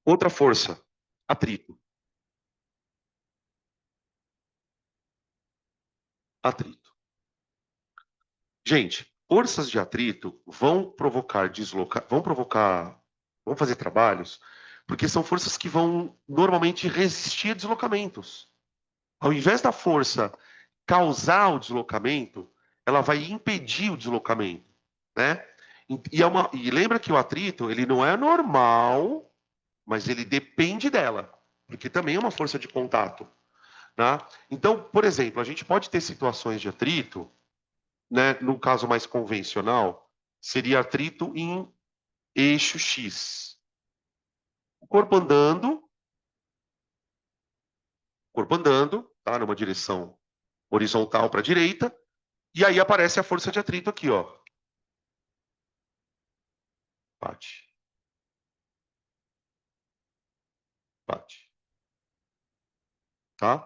Outra força, atrito. Atrito. Gente, forças de atrito vão fazer trabalhos, porque são forças que vão normalmente resistir a deslocamentos. Ao invés da força causar o deslocamento, ela vai impedir o deslocamento, né? E lembra que o atrito, ele não é normal, mas ele depende dela, porque também é uma força de contato, né? Então, por exemplo, a gente pode ter situações de atrito, né? No caso mais convencional, seria atrito em eixo X. O corpo andando, tá? Numa direção horizontal para a direita, e aí aparece a força de atrito aqui, ó. Bate, bate, tá?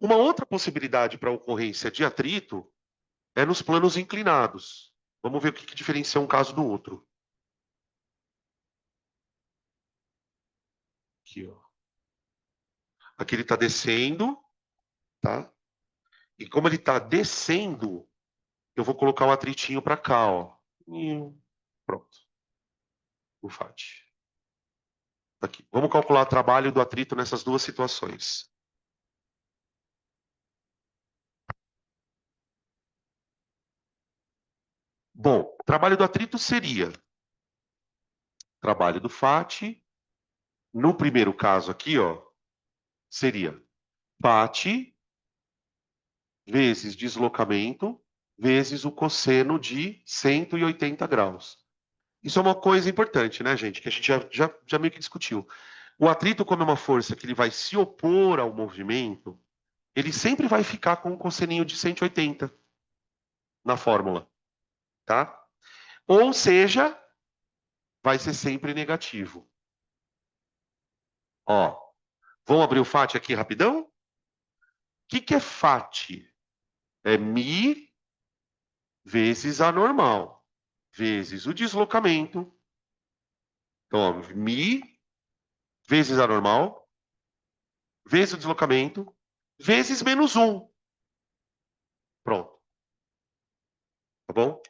Uma outra possibilidade para ocorrência de atrito é nos planos inclinados. Vamos ver o que diferencia um caso do outro. Aqui, ó. Aqui ele está descendo, tá? E como ele está descendo, eu vou colocar o atritinho para cá, ó. E pronto, o FAT. Tá aqui. Vamos calcular o trabalho do atrito nessas duas situações. Bom, o trabalho do atrito seria trabalho do FAT. No primeiro caso aqui, ó, seria FAT vezes deslocamento vezes o cosseno de 180 graus. Isso é uma coisa importante, né, gente? Que a gente já meio que discutiu. O atrito, como é uma força que ele vai se opor ao movimento, ele sempre vai ficar com um cosseninho de 180 na fórmula, tá? Ou seja, vai ser sempre negativo. Ó, vamos abrir o FAT aqui rapidão? O que é FAT? É mi vezes a normal, vezes o deslocamento. Então, ó, mi vezes a normal, vezes o deslocamento, vezes menos um. Pronto, tá bom?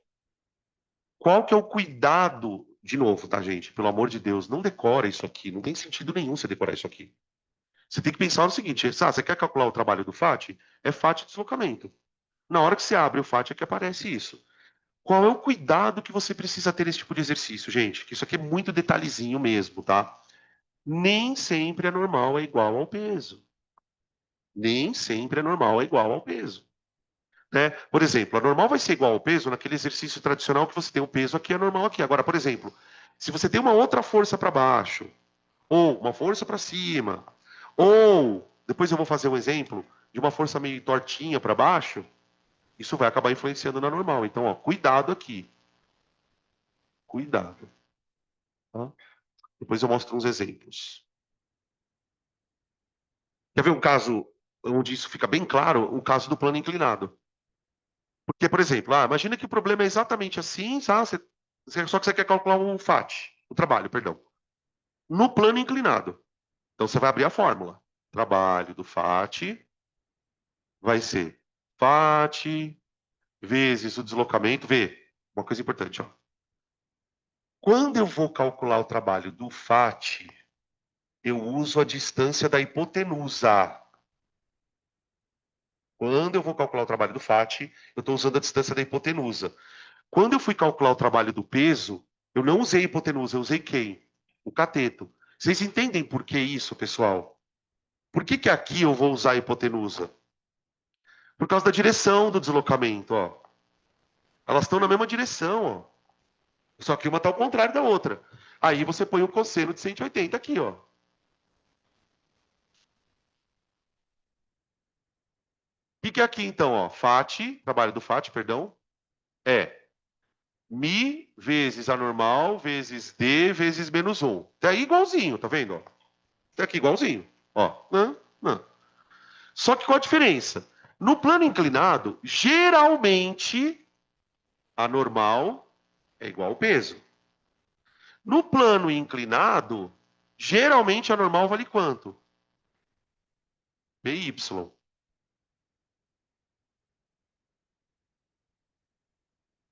Qual que é o cuidado? De novo, tá, gente? Pelo amor de Deus, não decora isso aqui. Não tem sentido nenhum você decorar isso aqui. Você tem que pensar no seguinte: você quer calcular o trabalho do FAT? É FAT deslocamento. Na hora que você abre o FAT é que aparece isso. Qual é o cuidado que você precisa ter nesse tipo de exercício, gente? Que isso aqui é muito detalhezinho mesmo, tá? Nem sempre a normal é igual ao peso. Nem sempre a normal é igual ao peso. Né? Por exemplo, a normal vai ser igual ao peso naquele exercício tradicional que você tem o peso aqui, a normal aqui. Agora, por exemplo, se você tem uma outra força para baixo, ou uma força para cima, ou depois eu vou fazer um exemplo de uma força meio tortinha para baixo, isso vai acabar influenciando na normal. Então, ó, cuidado aqui. Cuidado. Tá? Depois eu mostro uns exemplos. Quer ver um caso onde isso fica bem claro? O caso do plano inclinado. Porque, por exemplo, imagina que o problema é exatamente assim, tá? Só que você quer calcular um FAT, o trabalho, perdão, no plano inclinado. Então você vai abrir a fórmula. Trabalho do FAT vai ser FAT vezes o deslocamento. Vê, uma coisa importante, ó. Quando eu vou calcular o trabalho do FAT, eu uso a distância da hipotenusa. Quando eu vou calcular o trabalho do FAT, eu estou usando a distância da hipotenusa. Quando eu fui calcular o trabalho do peso, eu não usei hipotenusa, eu usei quem? O cateto. Vocês entendem por que isso, pessoal? Por que aqui eu vou usar a hipotenusa? Por causa da direção do deslocamento, ó. Elas estão na mesma direção, ó. Só que uma está ao contrário da outra. Aí você põe o cosseno de 180 aqui, ó. O que é aqui, então, ó? FAT, trabalho do FAT, perdão, é Mi vezes a normal vezes D vezes menos 1. Até aí igualzinho, tá vendo? Ó? Até aqui igualzinho. Ó. Só que qual a diferença? No plano inclinado, geralmente, a normal é igual ao peso. No plano inclinado, geralmente a normal vale quanto? PY.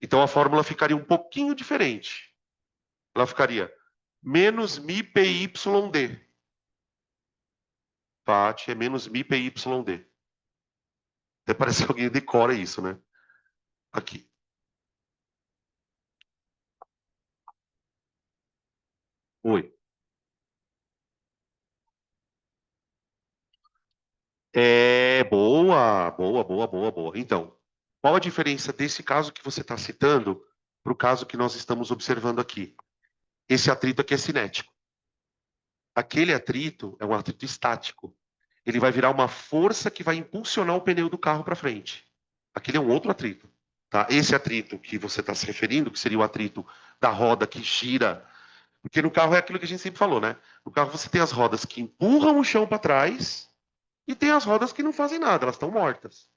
Então a fórmula ficaria um pouquinho diferente. Ela ficaria menos mi PYD. FAT é menos mi PYD. Até parece que alguém decora isso, né? Aqui. Oi. É boa, boa, boa, boa, boa. Então, qual a diferença desse caso que você está citando para o caso que nós estamos observando aqui? Esse atrito aqui é cinético. Aquele atrito é um atrito estático. Ele vai virar uma força que vai impulsionar o pneu do carro para frente. Aquele é um outro atrito. Tá? Esse atrito que você está se referindo, que seria o atrito da roda que gira, porque no carro é aquilo que a gente sempre falou, né? No carro você tem as rodas que empurram o chão para trás e tem as rodas que não fazem nada, elas estão mortas.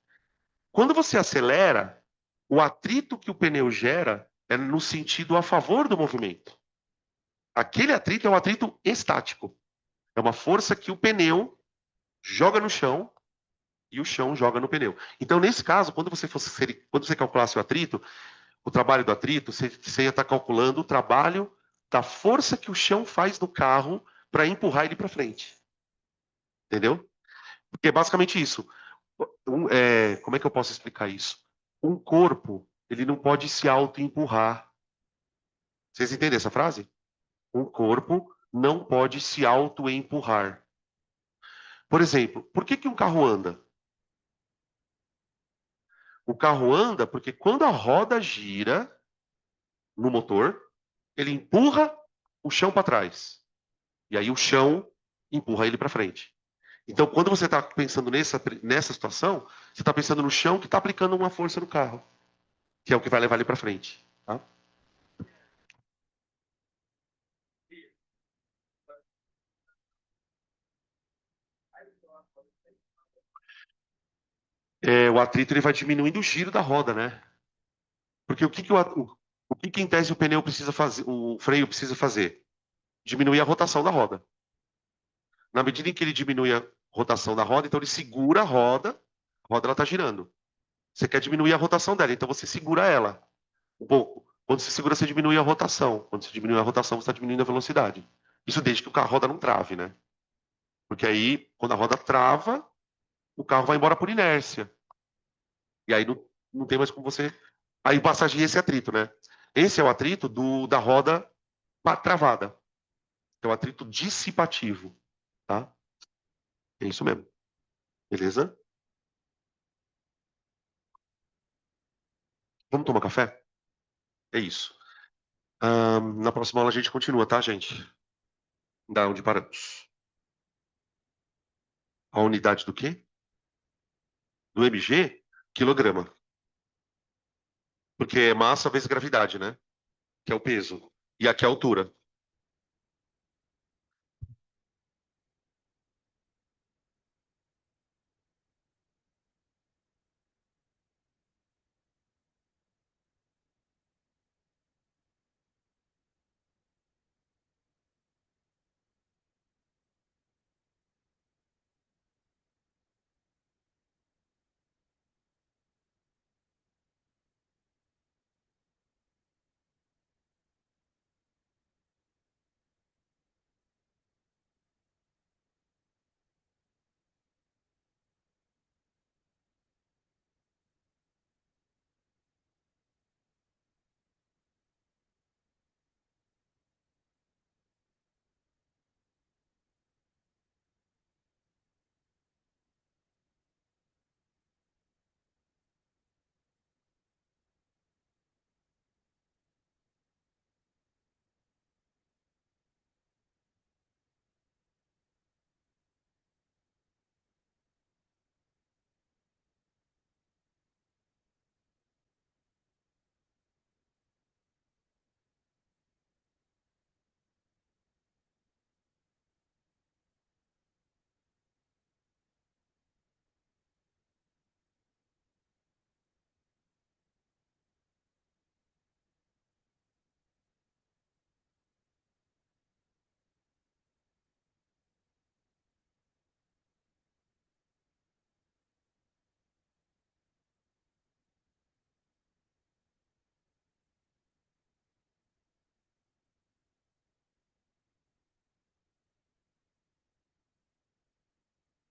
Quando você acelera, o atrito que o pneu gera é no sentido a favor do movimento. Aquele atrito é um atrito estático. É uma força que o pneu joga no chão e o chão joga no pneu. Então, nesse caso, quando você calculasse o atrito, o trabalho do atrito, você ia estar calculando o trabalho da força que o chão faz no carro para empurrar ele para frente. Entendeu? Porque é basicamente isso. Como é que eu posso explicar isso? Um corpo, ele não pode se auto-empurrar. Vocês entendem essa frase? Um corpo não pode se auto-empurrar. Por exemplo, por que um carro anda? O carro anda porque quando a roda gira no motor, ele empurra o chão para trás. E aí o chão empurra ele para frente. Então, quando você está pensando nessa situação, você está pensando no chão que está aplicando uma força no carro, que é o que vai levar ele para frente. Tá? O atrito ele vai diminuindo o giro da roda, né? Porque o que em tese o pneu precisa fazer, o freio precisa fazer? Diminuir a rotação da roda. Na medida em que ele diminui a rotação da roda, então ele segura a roda ela está girando. Você quer diminuir a rotação dela, então você segura ela um pouco. Quando você segura, você diminui a rotação. Quando você diminui a rotação, você está diminuindo a velocidade. Isso desde que a roda não trave, né? Porque aí, quando a roda trava, o carro vai embora por inércia. E aí não tem mais como você. Aí passa a agir esse atrito, né? Esse é o atrito da roda travada. É o atrito dissipativo, tá? É isso mesmo. Beleza? Vamos tomar café? É isso. Na próxima aula a gente continua, tá, gente? Da onde paramos? A unidade do quê? Do mg? Quilograma. Porque é massa vezes gravidade, né? Que é o peso. E aqui é a altura.